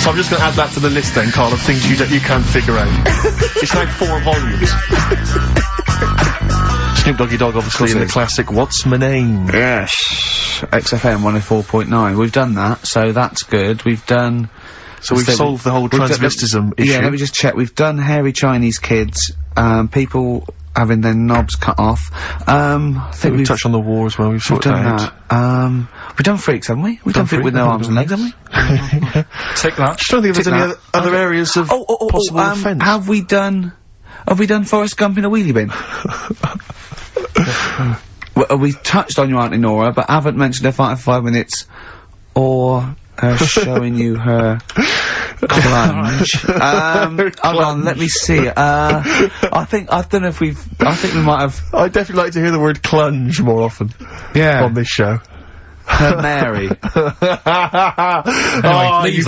B: So I'm just going to add that to the list then, Carl, of things you can't figure out. It's now 4 volumes. Snoop Doggy Dogg, obviously, in the classic What's My Name?
A: Yes. XFM 104.9. We've done that, so that's good. We've done...
B: So we've solved the whole transvestism issue.
A: Yeah, let me just check. We've done hairy Chinese kids, people having their knobs cut off. I think
B: we've touched on the war as well, we've sorted
A: done
B: that
A: out. We've done freaks, haven't we? We've done freaks with no arms and legs, haven't we?
C: Take that.
B: Just trying to think if there's any other areas of possible offence.
A: Have we done Forrest Gump in a wheelie bin? Well, we touched on your Auntie Nora, but haven't mentioned her fight for 5 minutes, or her showing you her clunge. Hold on, let me see. I think we might have...
B: I'd definitely like to hear the word clunge more often.
A: Yeah.
B: On this show.
A: Her Mary.
C: Anyway, leave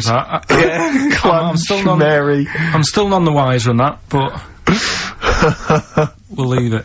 C: that.
B: Yeah.
C: I'm still
B: Mary.
C: I'm still none the wiser on that, but we'll leave it.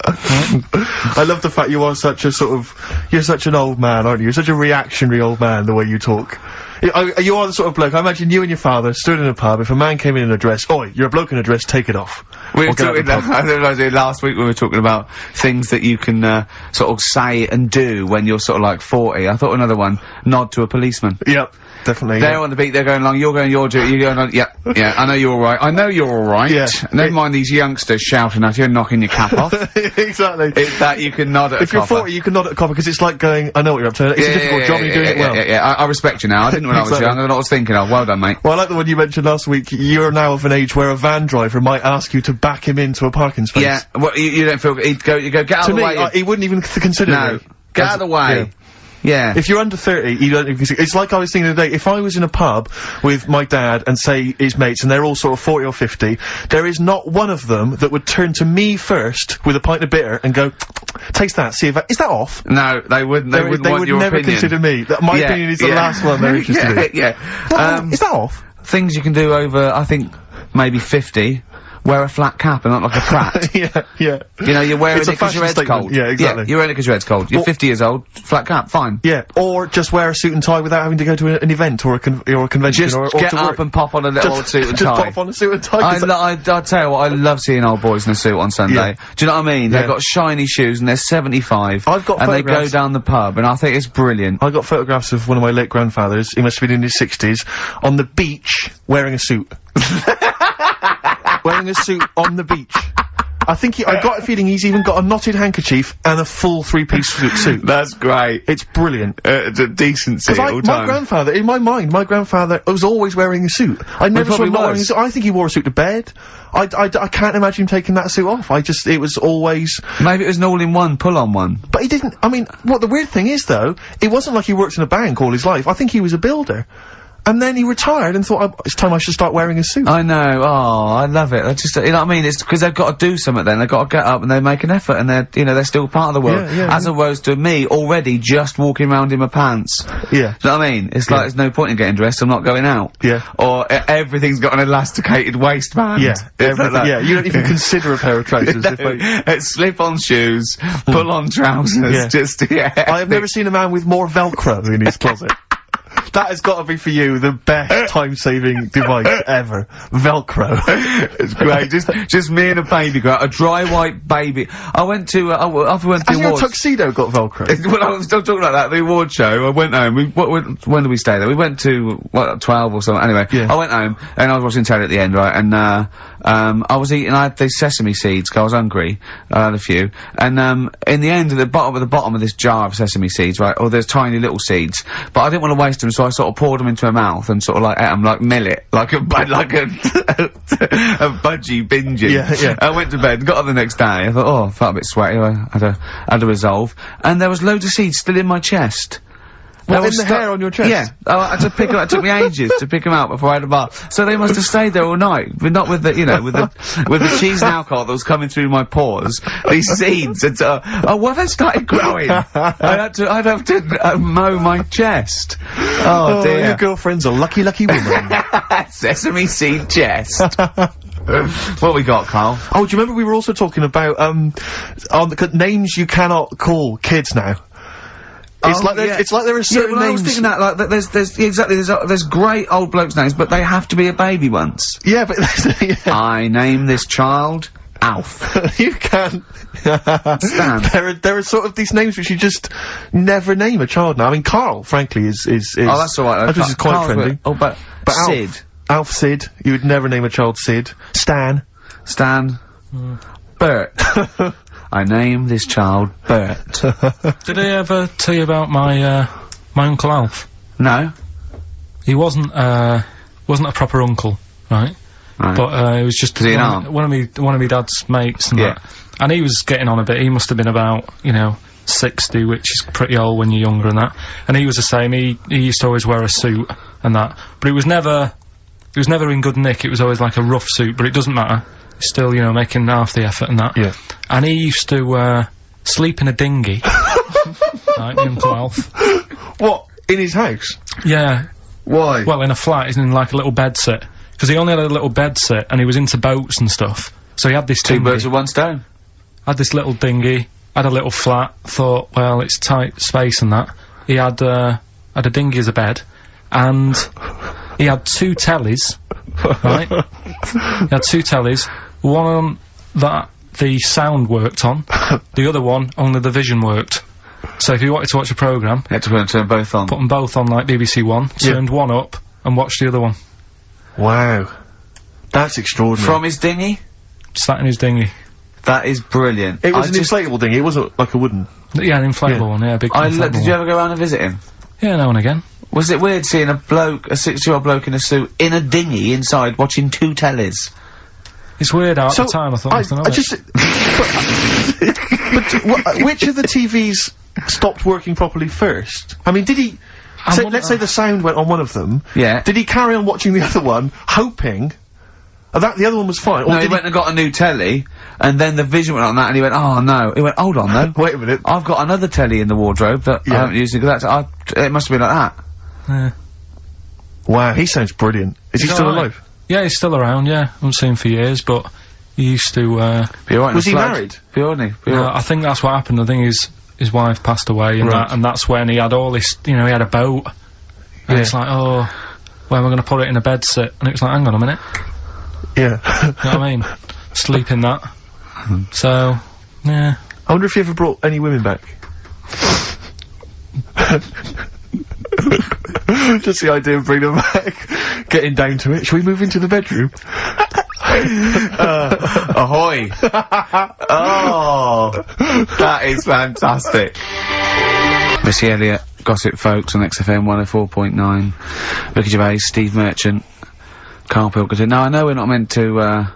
B: I love the fact you are such a sort of, You're such an old man, aren't you? You're such a reactionary old man, the way you talk. You are the sort of bloke, I imagine you and your father stood in a pub, if a man came in a dress, oi, you're a bloke in a dress, take it off.
A: We were
B: Or get out
A: talking,
B: the pub.
A: I realised last week we were talking about things that you can, sort of say and do when you're sort of like 40. I thought another one, nod to a policeman.
B: Yep, definitely.
A: They're on the beat, they're going along, you're going, you're going on, yeah, I know you're alright. I know you're alright.
B: Yeah.
A: Never mind these youngsters shouting at you and knocking your cap off.
B: Exactly.
A: It's that you can nod at
B: If
A: a
B: you're
A: copper.
B: 40, you can nod at a copper, because it's like going, I know what you're up to, it's a difficult job, and you're doing it well.
A: I respect you now. I didn't when I was
B: Exactly.
A: young, I know what I was thinking of. Well done, mate.
B: Well, I like the one you mentioned last week, you're now of an age where a van driver might ask you to back him into a parking space.
A: Yeah, well, you don't feel, you go, get out
B: To
A: of the
B: me,
A: way.
B: he wouldn't even consider
A: No.
B: me.
A: Get
B: As-
A: out of the way.
B: yeah.
A: Yeah.
B: If you're under 30, you don't even consider. It's like I was thinking the other day, if I was in a pub with my dad and say his mates, and they're all sort of 40 or 50, there is not one of them that would turn to me first with a pint of bitter and go, taste that, see if is that off?
A: No, they wouldn't. They wouldn't
B: They
A: want
B: would
A: your
B: never
A: opinion.
B: consider me. My
A: Yeah,
B: opinion is the
A: yeah.
B: last one they're interested in.
A: Yeah.
B: Is that off?
A: Things you can do over, I think, maybe 50. Wear a flat cap and not like a prat.
B: yeah.
A: You know, you're wearing
B: It's
A: it
B: a
A: because your
B: fashion
A: head's
B: statement.
A: cold.
B: Yeah, exactly.
A: you're wearing it because your head's cold. You're 50 years old, flat cap, fine.
B: Yeah, or just wear a suit and tie without having to go to an event or a convention
A: Just
B: or
A: get
B: to
A: up
B: work.
A: and pop on a little old suit and
B: just
A: tie.
B: pop on a suit and tie. 'cause
A: I'll tell you what, I love seeing old boys in a suit on Sunday.
B: Yeah.
A: Do you know what I mean?
B: Yeah.
A: They've got shiny shoes and they're 75.
B: I've got
A: and they go
B: photographs-
A: down the pub and I think it's brilliant.
B: I got photographs of one of my late grandfathers, he must have been in his 60s, on the beach, wearing a suit. Wearing a suit on the beach. I got a feeling he's even got a knotted handkerchief and a full three-piece suit.
A: That's great.
B: It's brilliant.
A: It's a decency
B: Because
A: all
B: my
A: time.
B: grandfather, in my mind, my grandfather was always wearing a suit. I never saw
A: probably
B: him not wearing a
A: was.
B: suit. I think he wore a suit to bed. I can't imagine him taking that suit off. It was always...
A: Maybe it was an all-in-one, pull-on one.
B: But he didn't, I mean, what the weird thing is though, it wasn't like he worked in a bank all his life. I think he was a builder. And then he retired and thought, it's time I should start wearing a suit.
A: I know, oh, I love it. That's just, you know what I mean? It's because they've got to do something then. They've got to get up and they make an effort and they're, you know, they're still part of the world. As opposed to me, already just walking around in my pants.
B: Yeah.
A: Do you know what I mean? It's like, there's no point in getting dressed, I'm not going out.
B: Yeah.
A: Or, everything's got an elasticated waistband.
B: Yeah,
A: It's like that.
B: yeah, you don't even consider a pair of trousers.
A: No,
B: if I-
A: it's slip-on shoes, pull-on trousers,
B: Yeah.
A: just, yeah.
B: I have never seen a man with more Velcro in his closet. That has got to be for you the best time-saving device ever. Velcro.
A: It's great. Just me and a baby girl, a dry white baby. I went to, after we went to
B: Has
A: the
B: your
A: awards.
B: tuxedo got Velcro?
A: Well, I was still talking about that, the award show. I went home. When did we stay there? We went to, 12 or something. Anyway,
B: Yeah.
A: I went home, and I was watching telly at the end, right, and, I was eating, I had these sesame seeds, 'cause I was hungry. I had a few. And, in the end, at the bottom of this jar of sesame seeds, right, there's tiny little seeds. But I didn't want to waste them, so I sort of poured them into my mouth and sort of like ate them like millet. Like a budgie binging.
B: Yeah.
A: I went to bed, got up the next day, I thought, I felt a bit sweaty, I had a resolve. And there was loads of seeds still in my chest.
B: What,
A: They
B: in
A: were
B: the hair on your chest?
A: Yeah. I had to pick them, it took me ages to pick them out before I had a bath. So they must have stayed there all night, but not with the, you know, with the cheese and alcohol that was coming through my pores. These seeds, and they started growing. I'd have to mow my chest. Oh
B: Your
A: dear.
B: girlfriend's a lucky, lucky woman.
A: Sesame seed chest. What we got, Carl?
B: Oh, do you remember we were also talking about, names you cannot call kids now? It's like there are certain
A: well, I was
B: names.
A: thinking that, like, there's great old blokes' names, but they have to be a baby ones.
B: Yeah, but yeah.
A: I name this child Alf.
B: You can.
A: Stan.
B: There are sort of these names which you just never name a child now. I mean, Carl, frankly, is.
A: Oh, that's alright.
B: That is quite
A: Carl's
B: friendly.
A: good. Oh, but Sid.
B: Alf Sid. You would never name a child Sid. Stan.
A: Bert. I name this child Bert.
C: Did I ever tell you about my Uncle Alf?
A: No?
C: He wasn't a proper uncle, right?
A: Right.
C: But, it was just
A: Was he an aunt?
C: one of me dad's mates and
A: Yeah.
C: that. And he was getting on a bit. He must have been about, 60, which is pretty old when you're younger and that. And he was the same. He used to always wear a suit and that. But it was never in good nick. It was always like a rough suit, but it doesn't matter. Still, making half the effort and that.
B: Yeah.
C: And he used to, sleep in a dinghy. Right, my Uncle Alf.
B: What? In his house?
C: Yeah.
B: Why?
C: Well, in a flat, he's in like a little bed sit. Because he only had a little bed sit, and he was into boats and stuff. So he had this
A: Two
C: dinghy.
A: birds with one stone.
C: Had this little dinghy, had a little flat, thought, well, it's tight space and that. He had a dinghy as a bed, and he had 2 tellies, right? He had 2 tellies, one that the sound worked on, the other one only the vision worked. So if you wanted to watch a programme,
A: You had to turn both on.
C: put them both on like BBC One, turned one up, and watched the other one.
B: Wow. That's extraordinary.
A: From his dinghy?
C: Sat in his dinghy.
A: That is brilliant.
B: It was
A: I
B: an
A: just-
B: inflatable dinghy, it wasn't like a wooden.
C: Yeah, an inflatable
B: Yeah.
C: one, yeah, big
A: I
C: inflatable
A: did you
C: one.
A: ever go around and visit him?
C: Yeah, now and again.
A: Was it weird seeing a 60-year-old bloke in a suit, in a dinghy inside, watching 2 tellies?
C: It's weird out at the time, I thought nothing of
B: I
C: it.
B: just. but which of the TVs stopped working properly first? I mean, did he? Let's say the sound went on one of them.
A: Yeah.
B: Did he carry on watching the other one, hoping that the other one was fine? Or
A: No, he
B: did
A: went and got a new telly, and then the vision went on that, and he went, oh no. He went, hold on though.
B: Wait a minute.
A: I've got another telly in the wardrobe that I
B: Yeah.
A: haven't used because it must have been like that.
C: Yeah.
B: Wow, he sounds brilliant. Is he
C: He's
B: still
C: alright.
B: alive?
C: Yeah, he's still around, yeah. I haven't seen him for years, but he used to,
A: Be alright in
B: Was
A: a
B: he
A: flood.
B: married?
A: Be alright. Be
C: no,
A: alright.
C: I think that's what happened. I think his wife passed away, and
B: Right.
C: that's when he had all this, you know, he had a boat. And
B: Yeah.
C: it's like, oh, where am I going to put it in a bed sit? And it was like, hang on a minute.
B: Yeah.
C: You know what I mean? Sleep in that. So, yeah.
B: I wonder if he ever brought any women back. Just the idea of bringing them back, getting down to it. Shall we move into the bedroom?
A: Ahoy! Oh, that is fantastic. Missy Elliott, Gossip Folks on XFM 104.9. Ricky Gervais, Steve Merchant, Carl Pilkington. Now I know we're not meant to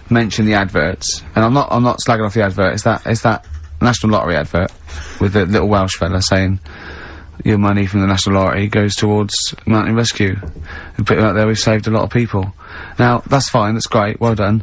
A: mention the adverts, and I'm not slagging off the advert. It's that National Lottery advert with the little Welsh fella saying your money from the National Lottery goes towards mountain rescue. And put it out there, we've saved a lot of people. Now that's fine, that's great, well done.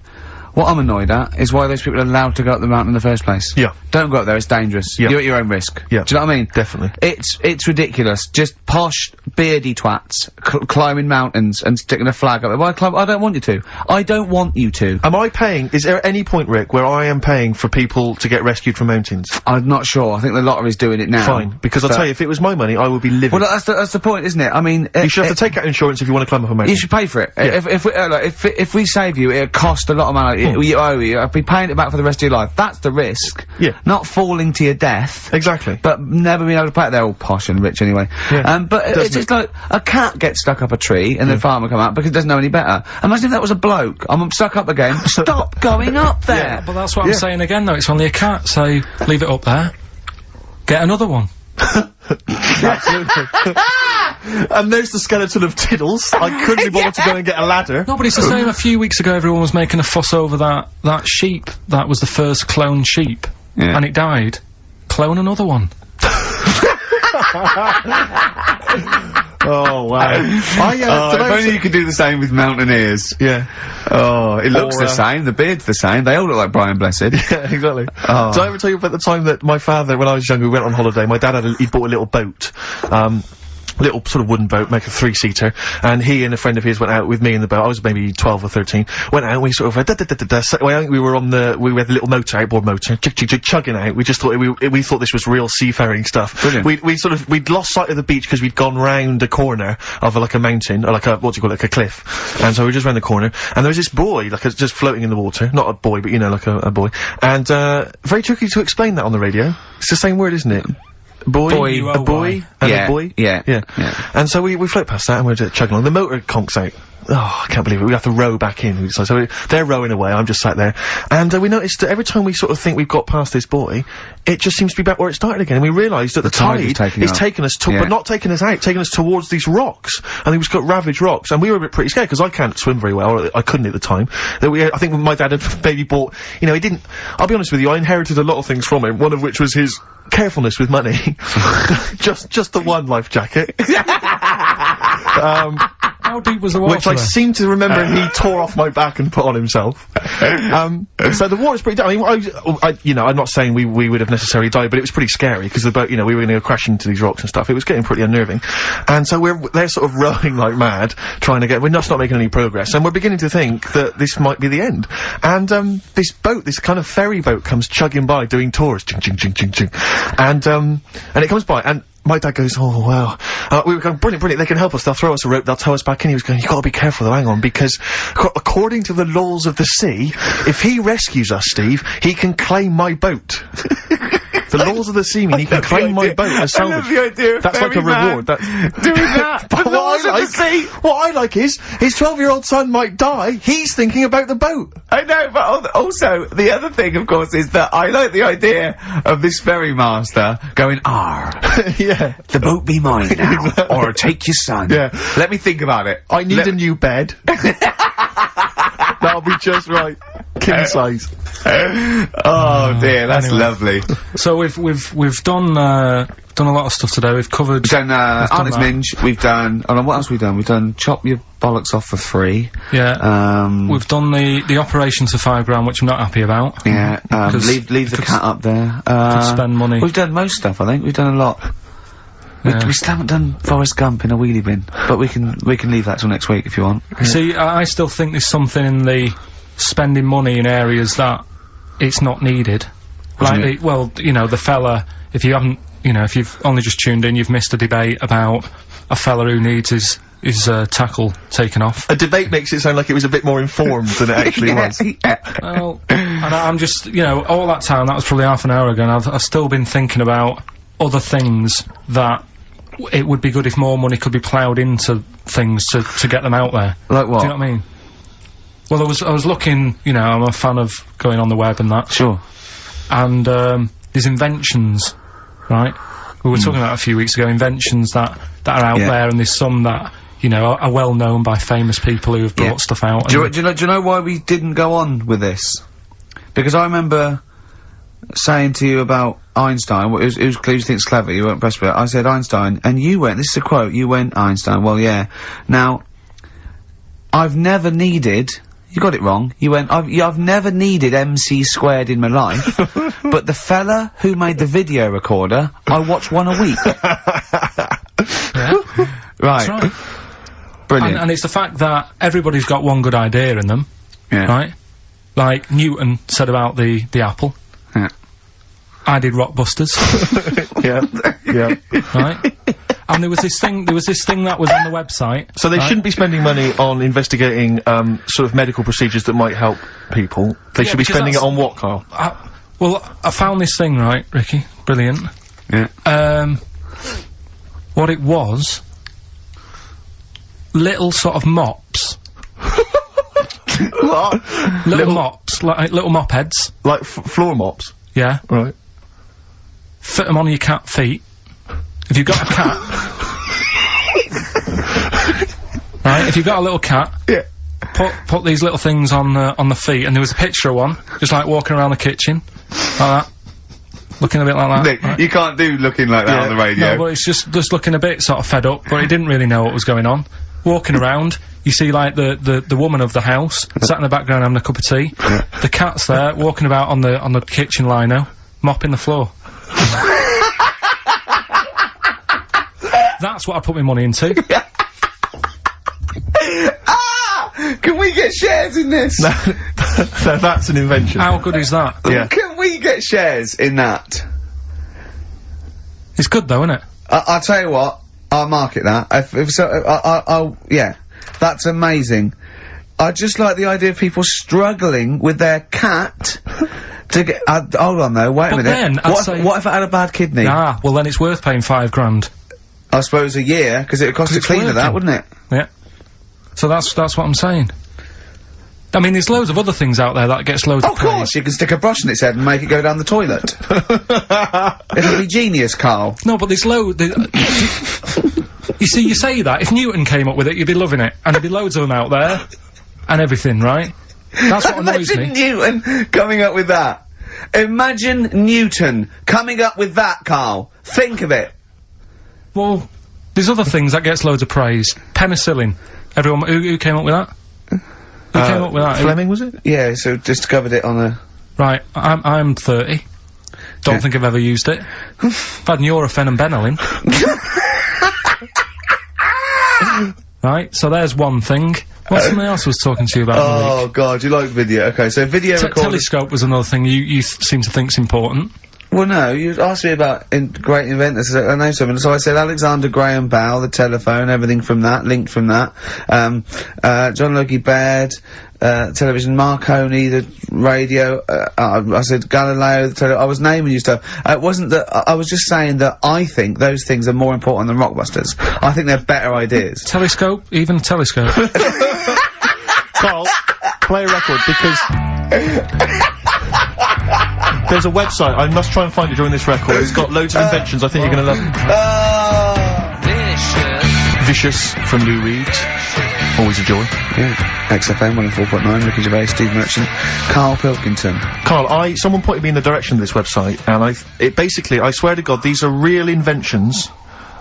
A: What I'm annoyed at is why those people are allowed to go up the mountain in the first place.
B: Yeah.
A: Don't go up there, it's dangerous.
B: Yeah.
A: You're at your own risk.
B: Yeah.
A: Do you know what I mean?
B: Definitely.
A: It's ridiculous. Just posh, beardy twats climbing mountains and sticking a flag up there. Why climb? I don't want you to. I don't want you to.
B: Am I paying? Is there any point, Rick, where I am paying for people to get rescued from mountains?
A: I'm not sure. I think the lottery's doing it now.
B: Fine, because I'll
A: But-
B: tell you, if it was my money, I would be living.
A: Well, that's the point, isn't it? I mean,
B: you should have to take out insurance if you want to climb up a mountain.
A: You should pay for it.
B: Yeah.
A: If we save you, it'll cost a lot of money. You owe you. I'll be paying it back for the rest of your life. That's the risk.
B: Yeah.
A: Not falling to your death.
B: Exactly.
A: But never being able to pay it. They're all posh and rich anyway.
B: Yeah.
A: But
B: Doesn't
A: it's just like a cat gets stuck up a tree and the farmer come out because it doesn't know any better. Imagine if that was a bloke. I'm stuck up again. Stop going up there.
C: Yeah, but that's what I'm saying again, though. It's only a cat, so leave it up there. Get another one.
B: Absolutely. And there's the skeleton of Tiddles. I couldn't be bothered to go and get a ladder.
C: No, but it's the same. A few weeks ago, everyone was making a fuss over that sheep. That was the first cloned sheep.
A: Yeah.
C: And it died. Clone another one.
B: Oh, wow.
A: If only you could do the same with mountaineers.
B: Yeah.
A: Oh, it looks
B: Or,
A: the same. The beard's the same. They all look like Brian Blessed.
B: Yeah, exactly.
A: Oh.
B: Did I ever tell you about the time that my father, when I was younger, we went on holiday, my dad he bought a little boat, little sort of wooden boat, like a 3-seater, and he and a friend of his went out with me in the boat. I was maybe 12 or 13. Went out and we sort of, so, I think we were on we had the little motor, outboard motor, chugging out. We just thought, we thought this was real seafaring stuff.
A: Brilliant.
B: We'd lost sight of the beach because we'd gone round a corner of like a mountain, or like a, what do you call it, like a cliff. And so we were just round the corner, and there was this buoy, like just floating in the water. Not a boy, but you know, like a buoy. And, very tricky to explain that on the radio. It's the same word, isn't it? Buoy, a buoy, and
A: Yeah,
B: a buoy.
A: yeah.
B: And so we float past that and we're just chugging along. The motor conks out. Oh, I can't believe it. We have to row back in. So they're rowing away, I'm just sat there. And we noticed that every time we sort of think we've got past this buoy, it just seems to be back where it started again. And we realised that the
A: tide is
B: tide
A: taking
B: is
A: up.
B: taking us to,
A: Yeah.
B: but not taking us out, taking us towards these rocks. And we've just got ravaged rocks. And we were a bit pretty scared, because I can't swim very well, or I couldn't at the time. I think my dad had maybe bought, you know, he didn't, I'll be honest with you, I inherited a lot of things from him, one of which was his carefulness with money. just the one life jacket.
C: How deep was the water?
B: Which I
C: there?
B: seem to remember he tore off my back and put on himself. So the water's pretty down. I mean, you know, I'm not saying we would have necessarily died, but it was pretty scary, because the boat, you know, we were gonna go crash into these rocks and stuff. It was getting pretty unnerving. And so they're sort of rowing like mad, trying to we're just not making any progress, and we're beginning to think that this might be the end. And, this boat, this kind of ferry boat comes chugging by doing tours, ching, ching, ching, ching, ching. And it comes by, and my dad goes, oh, wow. We were going, brilliant, brilliant, they can help us, they'll throw us a rope, they'll tow us back in. He was going, you gotta be careful though, hang on, because according to the laws of the sea, if he rescues us, Steve, he can claim my boat. The laws of the sea mean he can claim my boat as salvage.
A: I love the idea of
B: That's like a reward. That's
A: doing that.
B: But
A: The laws of the sea.
B: what I like is, his 12-year-old son might die, he's thinking about the boat.
A: I know, but also, the other thing, of course, is that I like the idea of this ferry master going,
B: Yeah.
A: the boat be mine now, or take your son.
B: Yeah.
A: Let me think about it.
B: I need a new bed. That'll be just right. King size.
A: Oh dear, that's
C: Anyway.
A: lovely.
C: So we've done a lot of stuff today. We've covered.
A: We've done, Arnott's
C: that.
A: Minge, we've done, oh no, what else have we done? We've done Chop Your Bollocks Off for Free.
C: Yeah. We've done the operations for £5 grand, which I'm not happy about.
A: Yeah,
C: 'Cause
A: leave the cat up there.
C: Could spend money.
A: We've done most stuff, I think. We've done a lot.
C: Yeah.
A: We still haven't done Forrest Gump in a wheelie bin, but we can leave that till next week if you want.
C: See, I still think there's something in the spending money in areas that it's not needed.
A: What do you
C: Like, well, you know, the fella, if you haven't, you know, if you've only just tuned in, you've missed a debate about a fella who needs his tackle taken off.
B: A debate makes it sound like it was a bit more informed than it actually was.
C: Well, and I'm just, you know, all that time, that was probably half an hour ago, and I've still been thinking about other things that it would be good if more money could be ploughed into things to get them out there.
A: Like what?
C: Do you know what I mean? Well, I was looking, you know, I'm a fan of going on the web and that.
A: Sure.
C: And, there's inventions, right? We were talking about a few weeks ago, inventions that are out
A: Yeah.
C: there, and there's some that, you know, are well known by famous people who have brought stuff out.
A: Do
C: and-
A: you know why we didn't go on with this? Because I remember saying to you about Einstein, who thinks clever, you weren't impressed with it. I said Einstein, and you went, this is a quote, you went Einstein, well yeah. Now, I've never needed, you got it wrong, you went, I've never needed MC² in my life, but the fella who made the video recorder, I watch one a week.
C: Yeah.
A: Right.
C: That's right.
A: Brilliant.
C: And it's the fact that everybody's got one good idea in them,
A: Yeah.
C: right? Like Newton said about the apple.
A: Yeah.
C: I did Rockbusters,
B: Yeah. Yeah.
C: right? And there was this thing that was on the website.
B: So they
C: right?
B: shouldn't be spending money on investigating, sort of medical procedures that might help people. They
C: Yeah,
B: should be
C: because
B: spending it
C: that's-
B: on what, Carl?
C: Well, I found this thing, right, Ricky? Brilliant.
A: Yeah.
C: What it was, little sort of mops.
A: What?
C: Little mops, like little mop heads.
B: Like floor mops.
C: Yeah.
B: Right.
C: Fit them on your cat feet. If you've got a cat. Right, if you've got a little cat.
A: Yeah.
C: Put these little things on the feet, and there was a picture of one, just like walking around the kitchen. Like that. Looking a bit like that.
A: Nick,
C: right?
A: you can't do looking like that on the radio.
C: No, but it's just looking a bit sort of fed up, but he didn't really know what was going on. Walking around, you see like the woman of the house, sat in the background having a cup of tea. The cat's there, walking about on the kitchen lino, mopping the floor. That's what I put my money into.
A: Can we get shares in this?
B: That's an invention.
C: How good is that?
B: Yeah.
A: Can we get shares in that?
C: It's good though, isn't it?
A: I'll tell you what, I'll market that. If so, I'll, yeah. That's amazing. I just like the idea of people struggling with their cat to get, hold on though, wait a
C: But
A: minute.
C: then, I'd say-
A: What if it had a bad kidney?
C: Ah, well then it's worth paying £5 grand.
A: I suppose a year, because it'd cost a
C: it's
A: cleaner that,
C: working.
A: wouldn't it?
C: Yeah. So that's what I'm saying. I mean, there's loads of other things out there that gets loads of
A: Of course, you can stick a brush in its head and make it go down the toilet. It'll be genius, Carl.
C: No, but there's you see, you say that, if Newton came up with it, you'd be loving it. And there'd be loads of them out there, and everything, right? That's what annoys
A: Imagine
C: me.
A: Newton coming up with that. Imagine Newton coming up with that, Carl. Think of it.
C: Well, There's other things that gets loads of praise. Penicillin. Everyone, who came up with that? Who came up with that?
B: Fleming, was it?
A: Yeah, so discovered it on a...
C: Right, I'm 30. Don't think I've ever used it. I've had Nurofen and Benylin. Right, so there's one thing. What's something else I was talking to you about in the week?
A: Oh god, you like video. Okay, so video recording...
C: Telescope was another thing you seem to think's important.
A: Well, no, you asked me about great inventors. I know some, so I said Alexander Graham Bell, the telephone, everything from that, linked from that. John Logie Baird, television, Marconi, the radio. I said Galileo, I was naming you stuff. It wasn't that. I was just saying that I think those things are more important than Rockbusters. I think they're better ideas.
C: Telescope, even telescope.
B: Carl, play a record because. There's a website, I must try and find it during this record. It's got loads of inventions, I think you're gonna love them. Vicious from Lou Reed. Always a joy.
A: Yeah. XFM 104.9, Ricky Gervais, Steve Merchant, Carl Pilkington.
B: Carl, someone pointed me in the direction of this website, and basically, I swear to God, these are real inventions,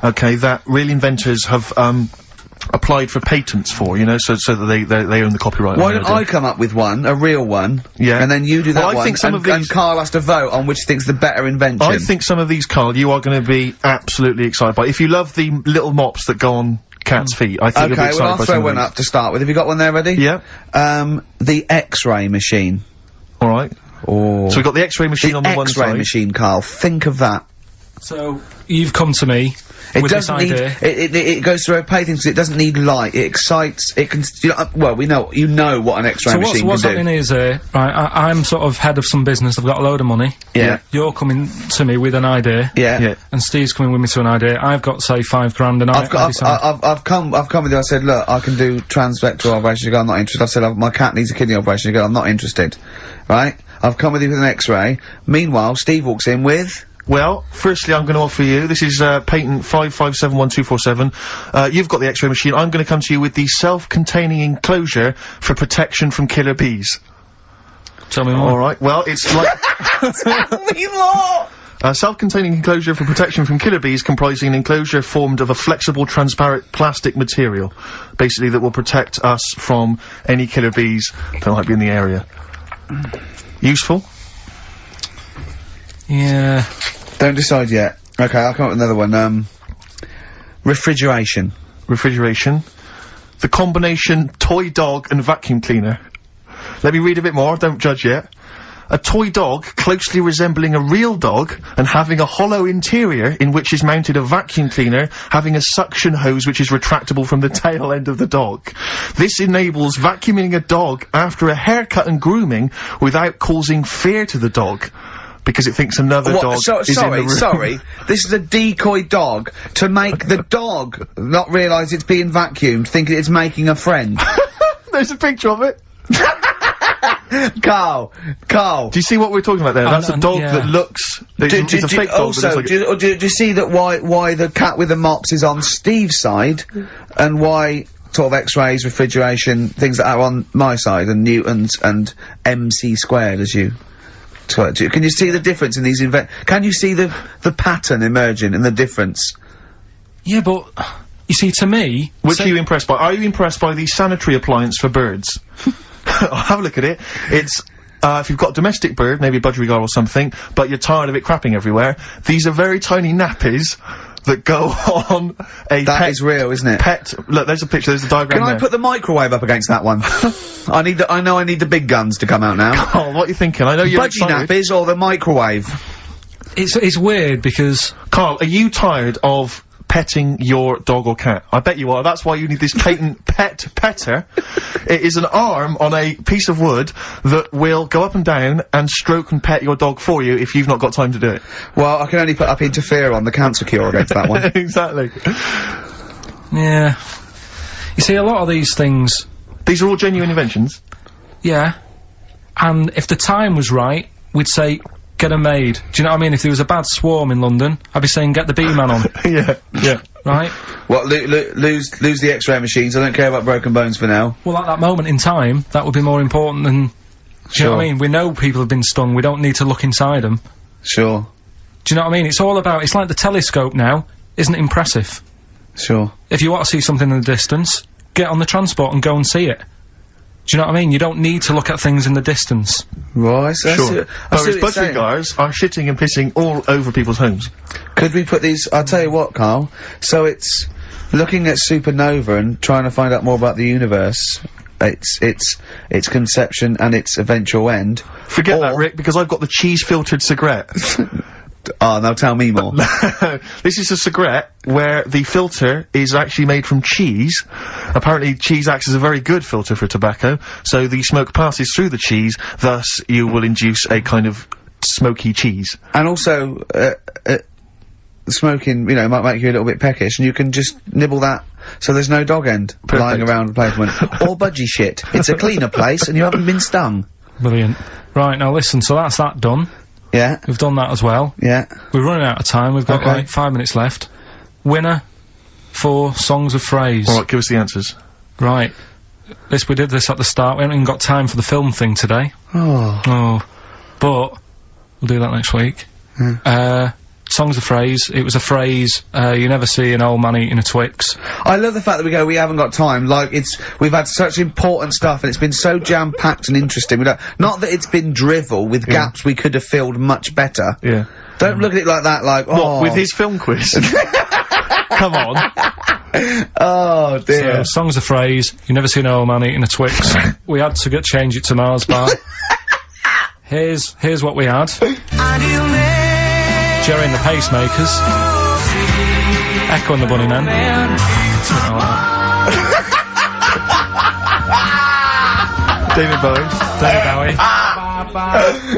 B: okay, that real inventors have, applied for patents for, you know, so that they own the copyright.
A: Why don't I come up with one, a real one,
B: yeah,
A: and then you do that
B: well, I
A: one,
B: think some of these,
A: and Carl has to vote on which think's the better invention.
B: I think some of these, Carl, you are going to be absolutely excited by. If you love the little mops that go on cats' feet, I think you'll be excited
A: well, I'll
B: by
A: throw
B: some
A: one
B: of
A: up to start with. Have you got one there ready?
B: Yeah.
A: The X-ray machine.
B: Alright.
A: Oh.
B: So we've got the X-ray machine on the one side.
A: X-ray machine, Carl. Think of that.
C: So, you've come to me with this idea.
A: It goes through opaque things 'cause it doesn't need light. It excites, it can, you know, well, you know what an X-ray machine can do.
C: So what's happening is, right, I'm sort of head of some business, I've got a load of money.
A: Yeah.
C: You're coming to me with an idea.
A: Yeah. Yeah.
C: And Steve's coming with me to an idea. I've got, say, £5 grand and I've
A: come with you, I said, look, I can do transrectal operation. You go, I'm not interested. I've said, my cat needs a kidney operation. You go, I'm not interested. Right? I've come with you with an X-ray. Meanwhile, Steve walks in with...
B: Well, firstly, I'm going to offer you, this is, patent 5571247. You've got the X-ray machine. I'm going to come to you with the self-containing enclosure for protection from killer bees.
C: Tell me more.
B: Alright, well, it's like...
A: Tell me more!
B: A self-containing enclosure for protection from killer bees comprising an enclosure formed of a flexible, transparent plastic material, basically that will protect us from any killer bees that might be in the area. Useful?
C: Yeah.
A: Don't decide yet. Okay, I'll come up with another one. Refrigeration.
B: Refrigeration. The combination toy dog and vacuum cleaner. Let me read a bit more, don't judge yet. A toy dog closely resembling a real dog and having a hollow interior in which is mounted a vacuum cleaner having a suction hose which is retractable from the tail end of the dog. This enables vacuuming a dog after a haircut and grooming without causing fear to the dog. Because it thinks another dog is in the room.
A: Sorry, this is a decoy dog to make the dog not realise it's being vacuumed, thinking it's making a friend.
B: There's a picture of it.
A: Carl.
B: Do you see what we're talking about there? That's a dog that looks... It's a fake dog,
A: also,
B: but it's like
A: do you see that why the cat with the mops is on Steve's side, and why sort of X-rays, refrigeration, things like that are on my side, and Newtons and MC squared, as you... Can you see the difference in these can you see the pattern emerging and the difference?
C: Yeah, but, you see, to me...
B: Which are you impressed by? Are you impressed by the sanitary appliance for birds? I'll have a look at it. It's, if you've got a domestic bird, maybe a budgerigar or something, but you're tired of it crapping everywhere, these are very tiny nappies that go on a
A: That is real, isn't it?
B: Look, there's a picture, there's a diagram
A: Can
B: there.
A: I put the microwave up against that one? I know I need the big guns to come out now.
B: Oh, what are you thinking? I know you're
A: Budgie
B: excited.
A: nappies or the microwave?
C: It's weird because...
B: Carl, are you tired of petting your dog or cat? I bet you are. That's why you need this patent pet petter. It is an arm on a piece of wood that will go up and down and stroke and pet your dog for you if you've not got time to do it.
A: Well, I can only put up interferon, the cancer cure, against that one.
B: Exactly.
C: Yeah. You see, a lot of these things...
B: These are all genuine inventions?
C: Yeah. And if the time was right, we'd say, get 'em made. Do you know what I mean? If there was a bad swarm in London, I'd be saying, get the bee-man on.
B: Yeah.
C: Right?
A: Well, lose the X-ray machines. I don't care about broken bones for now.
C: Well, at that moment in time, that would be more important than... Do you know what I mean? We know people have been stung, we don't need to look inside them.
A: Sure.
C: Do you know what I mean? It's all about... It's like the telescope now isn't impressive.
A: Sure.
C: If you want to see something in the distance, get on the transport and go and see it. Do you know what I mean? You don't need to look at things in the distance.
A: Right,
B: Sure. Whereas budget guys are shitting and pissing all over people's homes.
A: Could we put these, I'll tell you what, Carl, so it's looking at supernova and trying to find out more about the universe, its conception and its eventual end.
B: Forget that, Rick, because I've got the cheese-filtered cigarette.
A: Oh, now tell me more.
B: This is a cigarette where the filter is actually made from cheese. Apparently, cheese acts as a very good filter for tobacco, so the smoke passes through the cheese, thus you will induce a kind of smoky cheese.
A: And also, smoking, you know, might make you a little bit peckish, and you can just nibble that, so there's no dog end lying around the pavement. Or budgie shit. It's a cleaner place, and you haven't been stung.
C: Brilliant. Right, now listen, so that's that done.
A: Yeah.
C: We've done that as well.
A: Yeah.
C: We're running out of time. We've got like 5 minutes left. Winner for Songs of Phrase.
B: Alright, give us the answers.
C: Right. We did this at the start. We haven't even got time for the film thing today.
A: Oh.
C: But we'll do that next week. Songs of Phrase. It was a phrase, you never see an old man eating a Twix.
A: I love the fact that we haven't got time, like, we've had such important stuff, and it's been so jam-packed and interesting, not that it's been drivel, with gaps we could have filled much better.
B: Yeah.
A: Don't look at it like that, like,
B: What, with his film quiz? Come on.
A: Oh, dear.
C: So, Songs of Phrase, you never see an old man eating a Twix. We had to change it to Mars Bar. Here's what we had. Jerry and the Pacemakers. Echo and the Bunnymen.
B: David Bowie.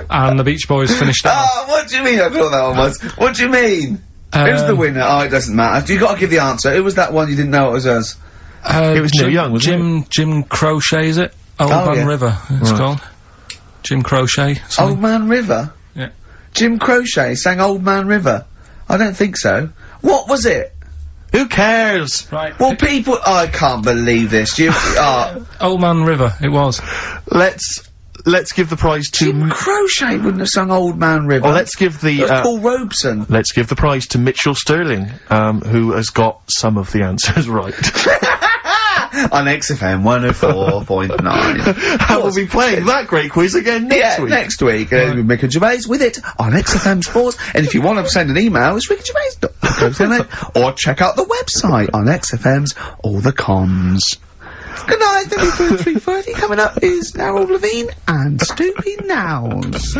C: And the Beach Boys finished off.
A: Oh, what do you mean I thought that one was? What do you mean? Who's the winner? Oh, it doesn't matter. You gotta give the answer. Who was that one you didn't know it was us?
B: It was Neil Young, wasn't it?
C: Jim Crochet, is it? Old Man River, it's called. Jim Crochet. Something.
A: Old Man River?
C: Yeah.
A: Jim Crochet sang Old Man River? I don't think so. What was it?
B: Who cares?
C: Right.
A: Well, people— I can't believe this.
C: Old Man River, it was.
B: Let's give the prize to—
A: Jim Crochet wouldn't have sung Old Man River.
B: Oh, let's give the—
A: Paul Robeson.
B: Let's give the prize to Mitchell Sterling, who has got some of the answers right.
A: On XFM 104.9.
B: How will we play that great quiz again next week?
A: Next week. With Ricky Gervais with it on XFM Sports. And if you want to send an email, it's rickygervais.co.uk, or check out the website on XFM's All the Cons. Good night, 3:30. Coming up is Harold Levine and Stoopy Nouns.